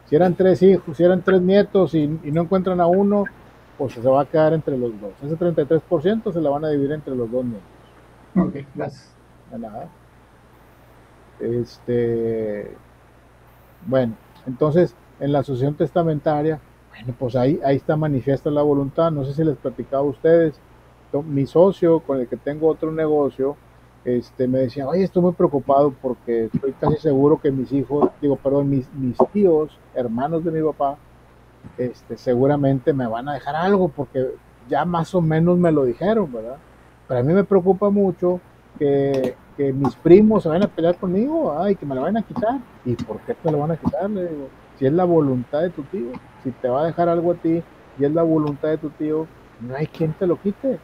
si eran 3 hijos, si eran 3 nietos y no encuentran a uno, pues se va a quedar entre los dos. Ese 33% se la van a dividir entre los 2 nietos. Ok, gracias. De nada. Bueno, entonces en la sucesión testamentaria, bueno, pues ahí está manifiesta la voluntad. No sé si les platicaba a ustedes, mi socio con el que tengo otro negocio, me decía, oye, estoy muy preocupado porque estoy casi seguro que mis tíos, hermanos de mi papá, seguramente me van a dejar algo porque ya más o menos me lo dijeron, ¿verdad? Pero a mí me preocupa mucho que mis primos se vayan a pelear conmigo, y que me la vayan a quitar. ¿Y por qué te lo van a quitar? Le digo, si es la voluntad de tu tío, si te va a dejar algo a ti y es la voluntad de tu tío, no hay quien te lo quite,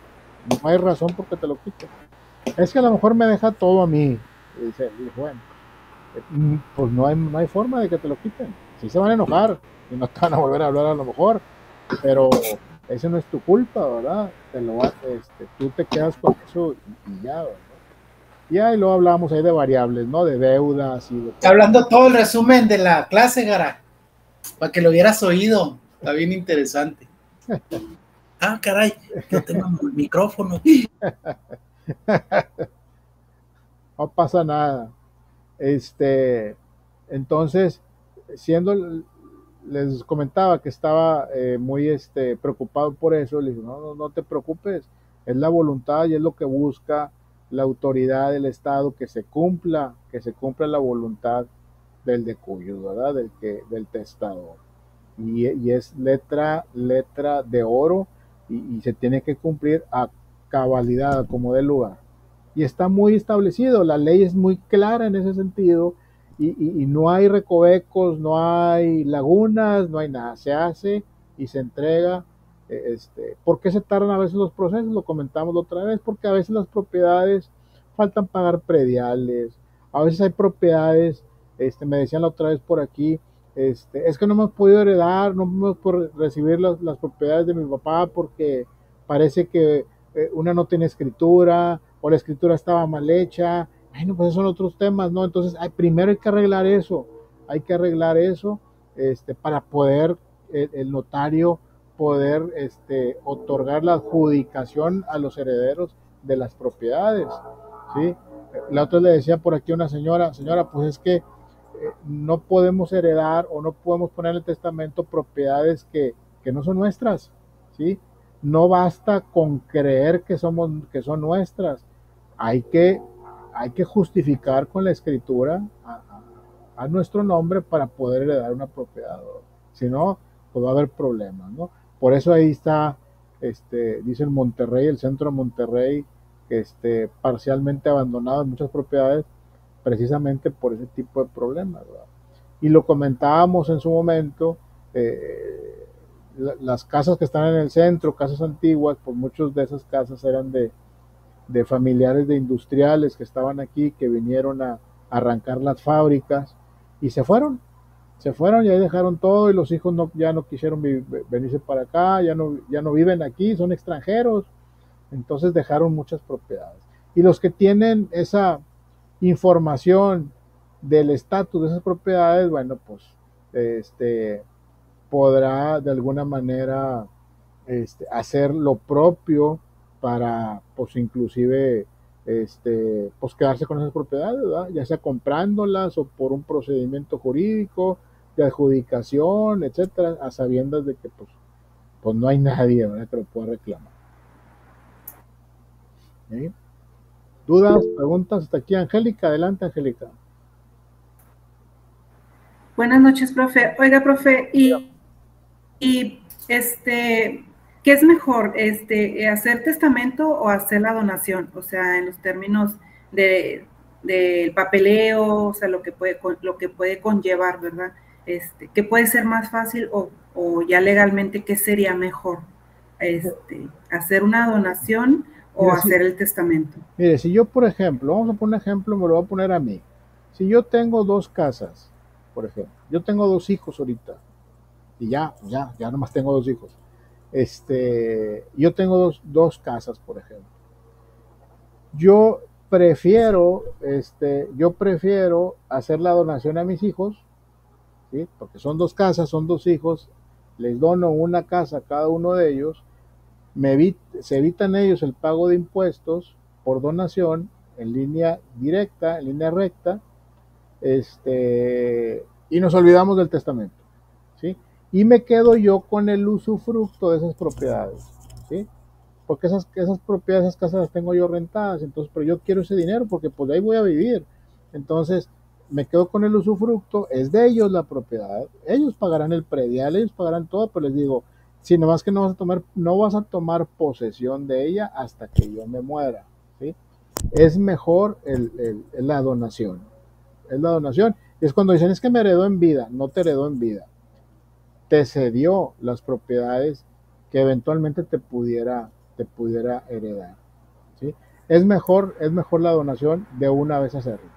no hay razón por que te lo quite. Es que a lo mejor me deja todo a mí. Y dice, bueno, pues no hay forma de que te lo quiten. Sí se van a enojar y no te van a volver a hablar a lo mejor, pero eso no es tu culpa, ¿verdad? Tú te quedas con eso y ya, ¿verdad? Y ahí luego hablábamos ahí de variables, ¿no? De deudas y de... Está hablando todo el resumen de la clase, Gara, para que lo hubieras oído. Está bien interesante. Ah, caray, yo tengo el micrófono. No pasa nada. Entonces, les comentaba que estaba muy preocupado por eso. Le dije, no te preocupes, es la voluntad y es lo que busca la autoridad del Estado, que se cumpla la voluntad del decuyo, ¿verdad? Del testador. Y es letra de oro y se tiene que cumplir a cabalidad, como del lugar. Y está muy establecido, la ley es muy clara en ese sentido y no hay recovecos, no hay lagunas, no hay nada, se hace y se entrega. ¿Por qué se tardan a veces los procesos? Lo comentamos la otra vez, porque a veces las propiedades faltan pagar prediales, a veces hay propiedades, me decían la otra vez por aquí, es que no hemos podido heredar, no hemos podido recibir las propiedades de mi papá porque parece que una no tiene escritura o la escritura estaba mal hecha. Bueno, pues esos son otros temas, ¿no? Entonces, primero hay que arreglar eso, para poder el notario poder otorgar la adjudicación a los herederos de las propiedades, ¿sí? La otra le decía por aquí a una señora, pues es que no podemos heredar o no podemos poner en el testamento propiedades que no son nuestras, ¿sí? No basta con creer que son nuestras, hay que justificar con la escritura a nuestro nombre para poder heredar una propiedad, si no, pues va a haber problemas, ¿no? Por eso ahí está, dice el centro de Monterrey, que parcialmente abandonado en muchas propiedades, precisamente por ese tipo de problemas, ¿verdad? Y lo comentábamos en su momento, las casas que están en el centro, casas antiguas, pues muchas de esas casas eran de familiares de industriales que estaban aquí, que vinieron a arrancar las fábricas y se fueron Se fueron y ahí dejaron todo y los hijos ya no quisieron venirse para acá, ya no viven aquí, son extranjeros, entonces dejaron muchas propiedades. Y los que tienen esa información del estatus de esas propiedades, bueno, pues podrá de alguna manera hacer lo propio para, pues inclusive, pues quedarse con esas propiedades, ¿verdad? Ya sea comprándolas o por un procedimiento jurídico de adjudicación, etcétera, a sabiendas de que pues no hay nadie, ¿verdad?, que lo pueda reclamar. ¿Sí? ¿Dudas, preguntas hasta aquí? Angélica, adelante, Angélica. Buenas noches, profe. Oiga, profe, ¿qué es mejor, hacer testamento o hacer la donación? O sea, en los términos del papeleo, o sea, lo que puede conllevar, ¿verdad? ¿Qué puede ser más fácil o ya legalmente qué sería mejor? ¿Hacer una donación o hacer el testamento? Mire, si yo, por ejemplo, vamos a poner un ejemplo, me lo voy a poner a mí. Si yo tengo 2 casas, por ejemplo, yo tengo 2 hijos ahorita, y ya nomás tengo 2 hijos. Yo tengo dos casas, por ejemplo. Yo prefiero hacer la donación a mis hijos, ¿sí? Porque son 2 casas, son 2 hijos, les dono una casa a cada uno de ellos, se evitan ellos el pago de impuestos por donación en línea directa, en línea recta, y nos olvidamos del testamento, ¿sí? Y me quedo yo con el usufructo de esas propiedades, ¿sí? Porque esas propiedades, esas casas las tengo yo rentadas, entonces, pero yo quiero ese dinero porque pues de ahí voy a vivir. Entonces, me quedo con el usufructo, es de ellos la propiedad, ellos pagarán el predial, ellos pagarán todo, pero les digo, si nomás que no vas a tomar posesión de ella hasta que yo me muera, ¿sí? Es mejor la donación. Es la donación. Y es cuando dicen, es que me heredó en vida. No te heredó en vida. Te cedió las propiedades que eventualmente te pudiera heredar, ¿sí? Es mejor la donación de una vez hacerlo.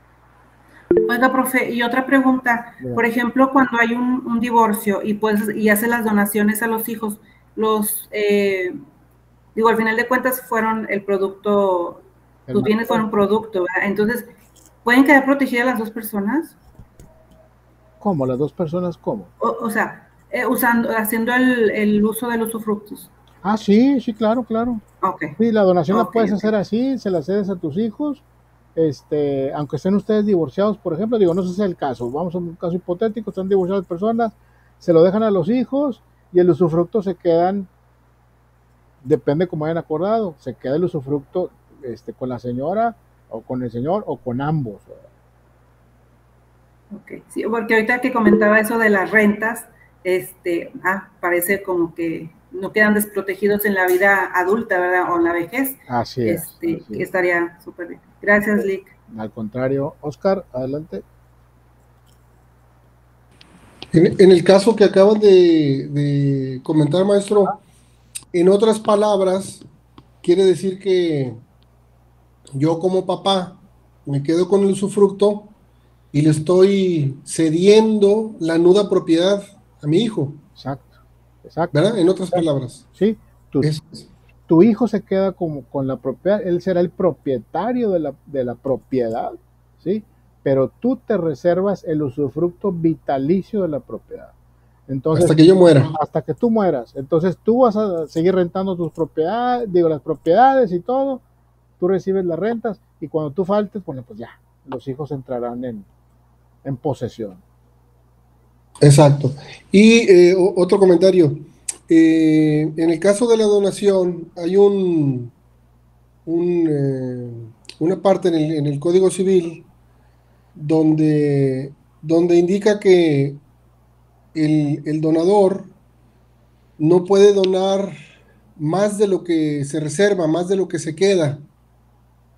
Oiga, profe, y otra pregunta, por ejemplo, cuando hay un divorcio y hace las donaciones a los hijos, al final de cuentas fueron el producto, tus bienes fueron un producto, ¿verdad? Entonces, ¿pueden quedar protegidas las 2 personas? ¿Cómo? ¿Las 2 personas cómo? O sea, haciendo el uso de los usufructos. Ah, sí, claro. Okay. Sí, la donación la puedes hacer así, se la cedes a tus hijos, aunque estén ustedes divorciados, por ejemplo, no sé si es el caso, vamos a un caso hipotético, están divorciadas personas, se lo dejan a los hijos y el usufructo se quedan, depende como hayan acordado, se queda el usufructo con la señora o con el señor o con ambos. Ok, sí, porque ahorita que comentaba eso de las rentas, parece como que no quedan desprotegidos en la vida adulta, ¿verdad? O en la vejez. Así es. Que estaría súper bien. Gracias, Lick. Al contrario. Oscar, adelante. En el caso que acaban de comentar, maestro, en otras palabras, quiere decir que yo como papá me quedo con el usufructo y le estoy cediendo la nuda propiedad a mi hijo. Exacto. ¿Verdad? En otras palabras. Sí, tu hijo se queda con la propiedad, él será el propietario de la propiedad, ¿sí? Pero tú te reservas el usufructo vitalicio de la propiedad. Entonces, hasta que yo muera. Hasta que tú mueras. Entonces tú vas a seguir rentando tus propiedades, las propiedades y todo, tú recibes las rentas y cuando tú faltes, bueno, pues ya, los hijos entrarán en posesión. Exacto. Y otro comentario. En el caso de la donación, hay una parte en el Código Civil donde indica que el donador no puede donar más de lo que se reserva, más de lo que se queda.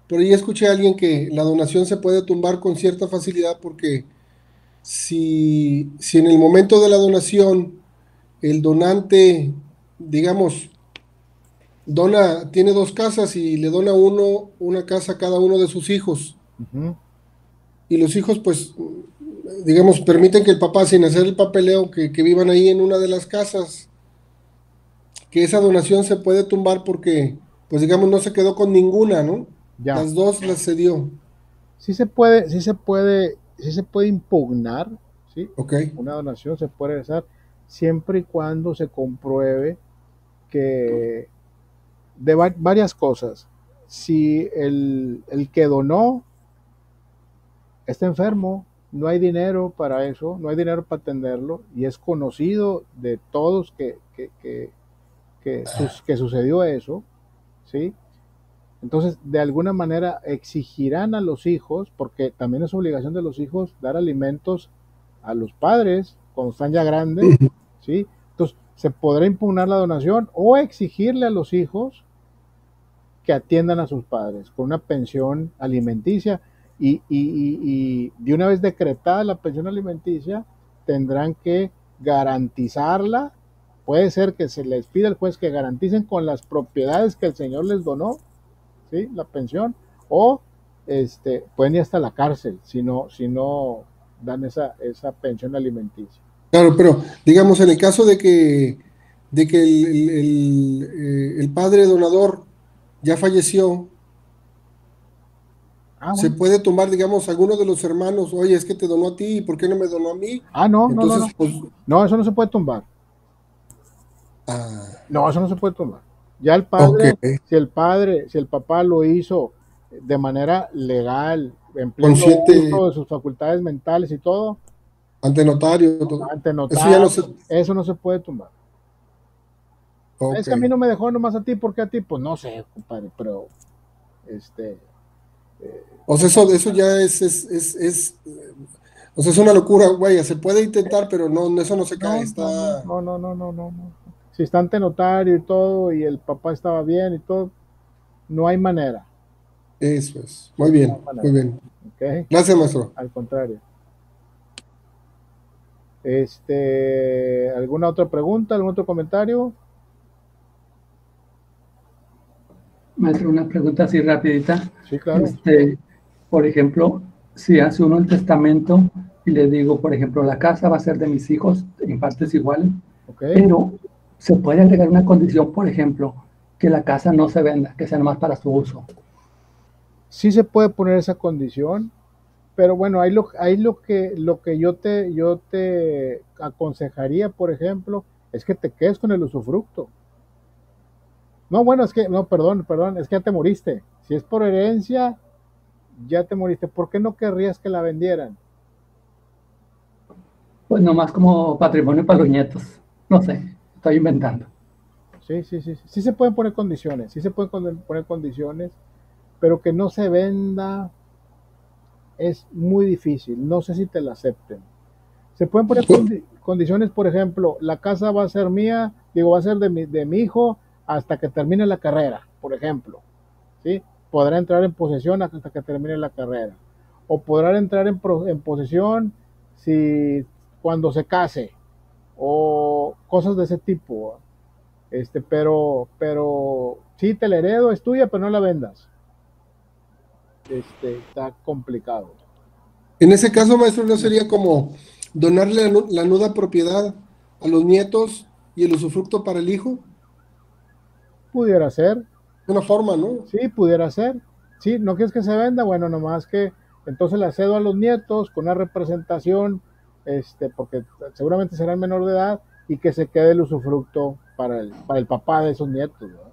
Por ahí escuché a alguien que la donación se puede tumbar con cierta facilidad porque si en el momento de la donación el donante, digamos, tiene 2 casas y le dona una casa a cada uno de sus hijos, y los hijos pues digamos, permiten que el papá, sin hacer el papeleo, que vivan ahí en una de las casas, que esa donación se puede tumbar porque, pues digamos, no se quedó con ninguna, ¿no? Ya. Las dos las cedió. Sí se puede impugnar, ¿sí? Ok. Una donación se puede realizar siempre y cuando se compruebe que de varias cosas. Si el que donó está enfermo, no hay dinero para eso, no hay dinero para atenderlo, y es conocido de todos que sucedió eso, ¿sí? Entonces, de alguna manera exigirán a los hijos, porque también es obligación de los hijos dar alimentos a los padres cuando están ya grandes, ¿sí? Entonces, se podrá impugnar la donación o exigirle a los hijos que atiendan a sus padres con una pensión alimenticia y de una vez decretada la pensión alimenticia, tendrán que garantizarla. Puede ser que se les pida al juez que garanticen con las propiedades que el señor les donó, ¿sí? La pensión, o pueden ir hasta la cárcel si no dan esa pensión alimenticia. Claro, pero digamos, en el caso de que el padre donador ya falleció, se Bueno. puede tomar, digamos, alguno de los hermanos, oye, es que te donó a ti, ¿por qué no me donó a mí? No, Entonces, no. pues, No, eso no se puede tumbar. No, eso no se puede tumbar. Ya el padre, ok, si el papá lo hizo de manera legal, en pleno consciente, uso de sus facultades mentales y todo, ante notario, todo. ante Eso ya no notario, se, eso no se puede tumbar. Es ok. que a mí no me dejó nomás a ti, ¿por qué a ti? Pues no sé, compadre, pero O sea, eso ya o sea, es una locura, güey, se puede intentar, pero no, eso no se cae, está, no. Si está ante notario y todo, y el papá estaba bien y todo, no hay manera. eso es, Sí, muy no hay bien, manera. muy bien. ¿Ok? Gracias, maestro. Al contrario. ¿Alguna otra pregunta? ¿Algún otro comentario? Maestro, una pregunta así rapidita. Sí, claro. Por ejemplo, si hace uno el testamento y le digo, por ejemplo, la casa va a ser de mis hijos en partes iguales, Okay. pero se puede agregar una condición, por ejemplo, que la casa no se venda, que sea nomás para su uso. Sí se puede poner esa condición, pero bueno, ahí lo que yo te aconsejaría, por ejemplo, es que te quedes con el usufructo. No, bueno, perdón, es que ya te moriste. Si es por herencia, ya te moriste. ¿Por qué no querrías que la vendieran? Pues nomás como patrimonio para los nietos. No sé, estoy inventando. Sí. Sí se pueden poner condiciones, poner condiciones, pero que no se venda es muy difícil. No sé si te la acepten. Se pueden poner condiciones, por ejemplo, la casa va a ser mía, va a ser de mi hijo hasta que termine la carrera, por ejemplo, ¿sí? Podrá entrar en posesión hasta que termine la carrera. O podrá entrar en posesión cuando se case, o cosas de ese tipo. Pero sí te la heredo, es tuya, pero no la vendas. Está complicado. En ese caso, maestro, ¿no sería como donarle la nuda propiedad a los nietos y el usufructo para el hijo? Pudiera ser. Una forma, ¿no? Sí, pudiera ser. Sí, ¿no quieres que se venda? Bueno, nomás que entonces la cedo a los nietos con una representación, porque seguramente serán menor de edad, y que se quede el usufructo para el papá de esos nietos, ¿verdad?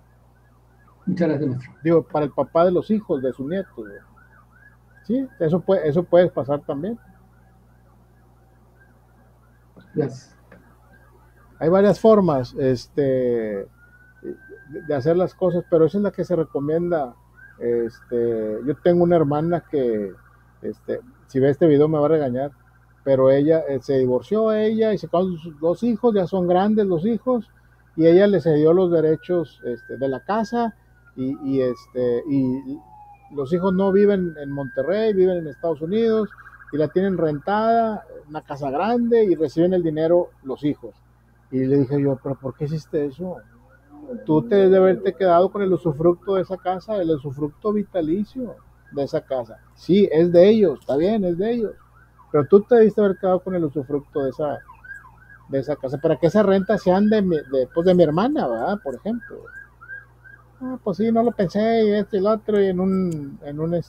Muchas gracias, maestro. Digo, para el papá de los hijos de sus nietos, ¿verdad? Sí, eso puede pasar también. Gracias. Hay varias formas, de hacer las cosas, pero esa es la que se recomienda. Yo tengo una hermana que, si ve este video me va a regañar, pero ella se divorció ella y se quedó con sus dos hijos, ya son grandes los hijos, y ella le cedió los derechos de la casa y los hijos no viven en Monterrey, viven en Estados Unidos y la tienen rentada, una casa grande, y reciben el dinero los hijos. Y le dije yo, pero ¿por qué hiciste eso? Tú te debes de haberte quedado con el usufructo de esa casa, el usufructo vitalicio de esa casa. Sí, es de ellos, está bien, es de ellos, pero tú te debiste haber quedado con el usufructo de esa casa, para que esa renta sean pues de mi hermana, ¿verdad? Por ejemplo. Ah, pues sí, no lo pensé, y esto y lo otro, y en una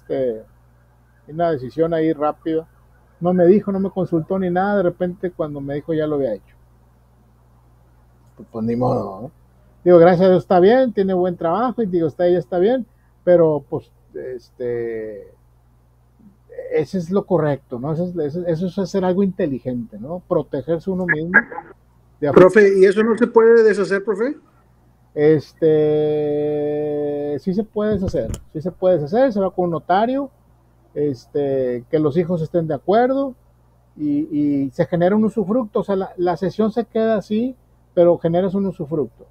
decisión ahí rápida. No me dijo, no me consultó ni nada, de repente cuando me dijo ya lo había hecho. Pues ni modo, ¿no? Digo, gracias a Dios está bien, tiene buen trabajo, y digo, ella está bien, pero pues, ese es lo correcto, ¿no? Eso es hacer algo inteligente, ¿no? Protegerse uno mismo. Profe, ¿y eso no se puede deshacer, profe? Sí se puede deshacer, se va con un notario, que los hijos estén de acuerdo y se genera un usufructo, o sea, la sesión se queda así, pero generas un usufructo.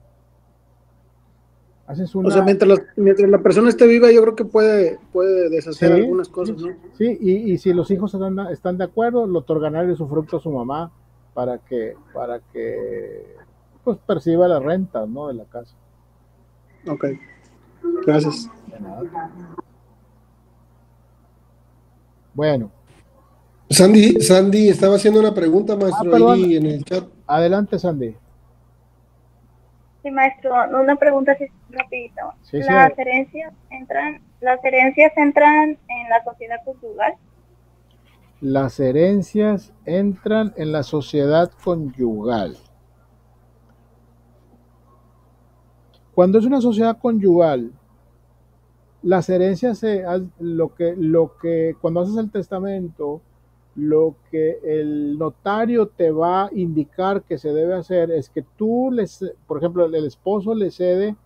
O sea, mientras la persona esté viva, yo creo que puede deshacer algunas cosas, ¿no? Sí, y si los hijos están de acuerdo, le otorgarán el usufructo a su mamá para que pues perciba las rentas, ¿no? De la casa. Ok, gracias. De nada. Bueno. Sandy estaba haciendo una pregunta, maestro, ahí en el chat. Adelante, Sandy. Sí, maestro, una pregunta así rapidito. Sí, ¿Las herencias entran en la sociedad conyugal? Las herencias entran en la sociedad conyugal. Cuando es una sociedad conyugal, las herencias cuando haces el testamento, lo que el notario te va a indicar que se debe hacer es que por ejemplo, el esposo le cede.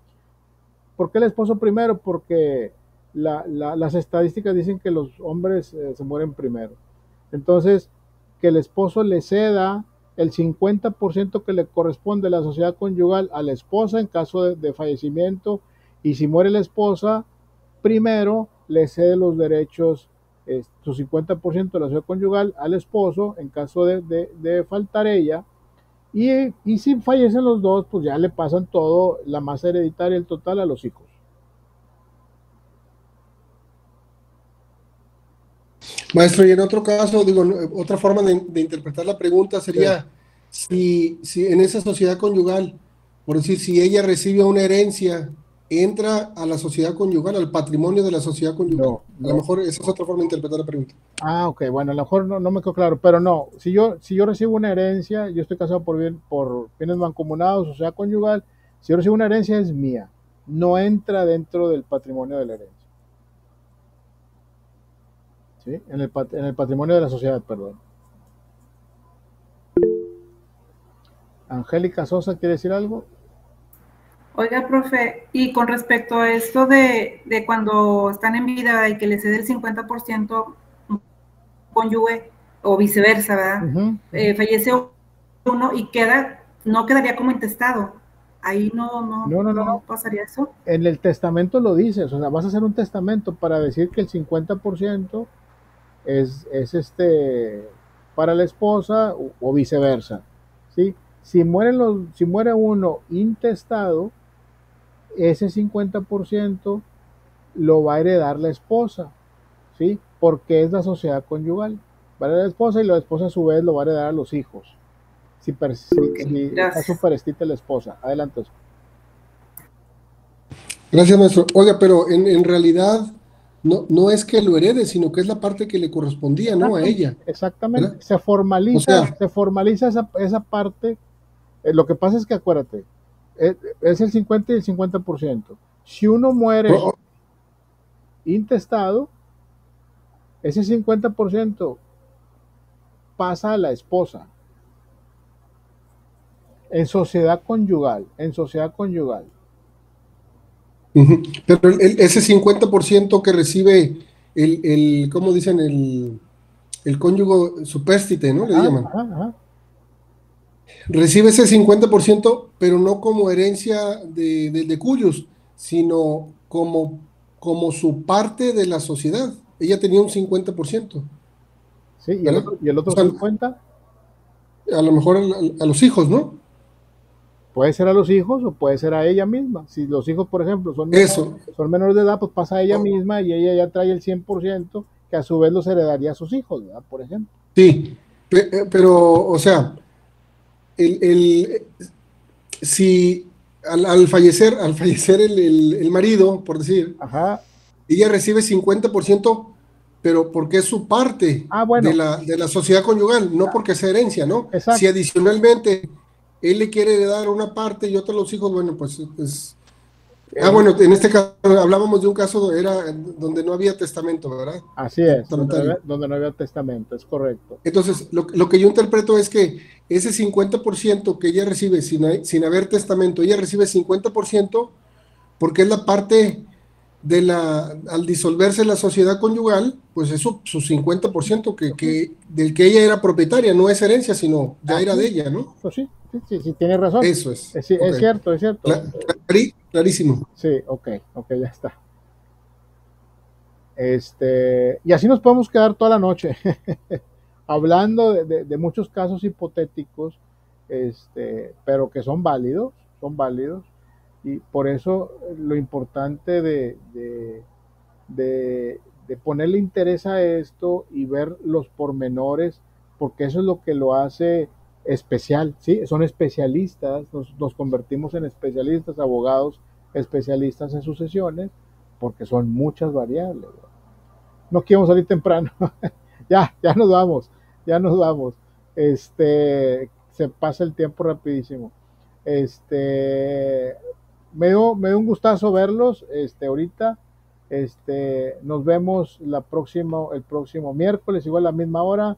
¿Por qué el esposo primero? Porque las estadísticas dicen que los hombres se mueren primero. Entonces, que el esposo le ceda el 50% que le corresponde a la sociedad conyugal a la esposa en caso de fallecimiento, y si muere la esposa, primero le cede los derechos, su 50% de la sociedad conyugal al esposo en caso de faltar ella, y si fallecen los dos, pues ya le pasan todo, la masa hereditaria, el total, a los hijos. Maestro, y en otro caso, digo, otra forma de interpretar la pregunta sería, si en esa sociedad conyugal, por decir, si ella recibe una herencia, ¿entra a la sociedad conyugal, al patrimonio de la sociedad conyugal? No. A lo mejor esa es otra forma de interpretar la pregunta. Ok, bueno, a lo mejor no me quedó claro, pero no, si yo recibo una herencia, yo estoy casado por bienes mancomunados, sociedad conyugal, si yo recibo una herencia es mía, no entra dentro del patrimonio de la herencia. ¿Sí? En el patrimonio de la sociedad, perdón. Angélica Sosa, ¿quiere decir algo? Oiga, profe, y con respecto a esto de cuando están en vida y que le cede el 50% cónyuge o viceversa, ¿verdad? Fallece uno y no quedaría como intestado. Ahí no pasaría eso. En el testamento lo dices, o sea, vas a hacer un testamento para decir que el 50% es para la esposa o viceversa, ¿sí? Si muere uno intestado, ese 50% lo va a heredar la esposa, ¿sí? Porque es la sociedad conyugal. Va a heredar la esposa, y la esposa a su vez lo va a heredar a los hijos. Si está superestita la esposa. Adelante. Gracias, maestro. Oiga, pero en realidad no es que lo herede, sino que es la parte que le correspondía, ¿no? A ella. Exactamente. ¿Verdad? Se formaliza esa parte. Lo que pasa es que, acuérdate, es el 50 y el 50%. Si uno muere intestado, ese 50% pasa a la esposa. En sociedad conyugal. Pero ese 50% que recibe ¿cómo dicen? El cónyuge supérstite, ¿no? Le llaman. Recibe ese 50%, pero no como herencia de cuyos, sino como su parte de la sociedad. Ella tenía un 50%. Sí, ¿y el otro 50%? A lo mejor a los hijos, ¿no? Puede ser a los hijos o puede ser a ella misma. Si los hijos, por ejemplo, son menores de edad, pues pasa a ella misma, y ella ya trae el 100%, que a su vez los heredaría a sus hijos, ¿verdad? Por ejemplo. Sí, pero, o sea, si al fallecer el marido, por decir, Ajá. ella recibe 50%, pero porque es su parte bueno. de la sociedad conyugal, no porque sea herencia, ¿no? Exacto. Si adicionalmente él le quiere dar una parte y otros los hijos, bueno, pues bueno, en este caso hablábamos de un caso era donde no había testamento, ¿verdad? Así es, donde no había testamento, es correcto. Entonces, lo que yo interpreto es que ese 50% que ella recibe sin haber testamento, ella recibe 50% porque es la parte al disolverse la sociedad conyugal, pues es su 50% del que ella era propietaria, no es herencia, sino ya era de ella, ¿no? Pues sí, tiene razón. Eso es. Es cierto, es cierto. Clarísimo. Sí, ok, ya está. Y así nos podemos quedar toda la noche hablando de muchos casos hipotéticos, pero que son válidos, y por eso lo importante de ponerle interés a esto y ver los pormenores, porque eso es lo que lo hace especial, ¿sí? Son especialistas, nos convertimos en especialistas, abogados especialistas en sucesiones, porque son muchas variables. No quiero salir temprano, ya nos vamos, se pasa el tiempo rapidísimo. Me dio un gustazo verlos, ahorita, nos vemos el próximo miércoles, igual a la misma hora.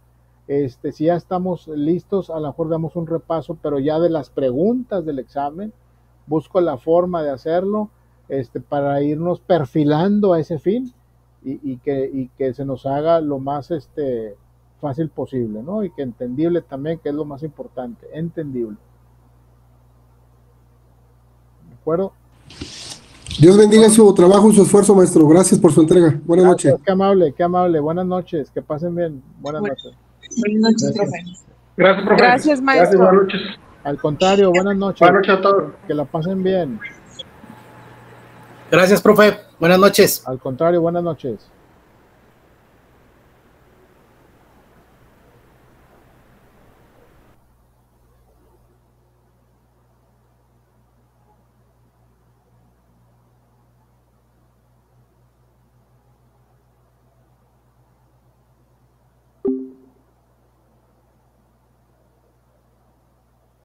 Si ya estamos listos, a lo mejor damos un repaso, pero ya de las preguntas del examen, busco la forma de hacerlo, para irnos perfilando a ese fin y que se nos haga lo más fácil posible, ¿no? Y que entendible también, que es lo más importante, entendible. ¿De acuerdo? Dios bendiga su trabajo y su esfuerzo, maestro. Gracias por su entrega. Buenas noches. Qué amable. Buenas noches. Que pasen bien. Buenas noches. Buenas noches, profe. Gracias, profe. Gracias, maestro. Gracias, buenas noches. Al contrario, buenas noches. Buenas noches a todos. Que la pasen bien. Gracias, profe. Buenas noches. Al contrario, buenas noches.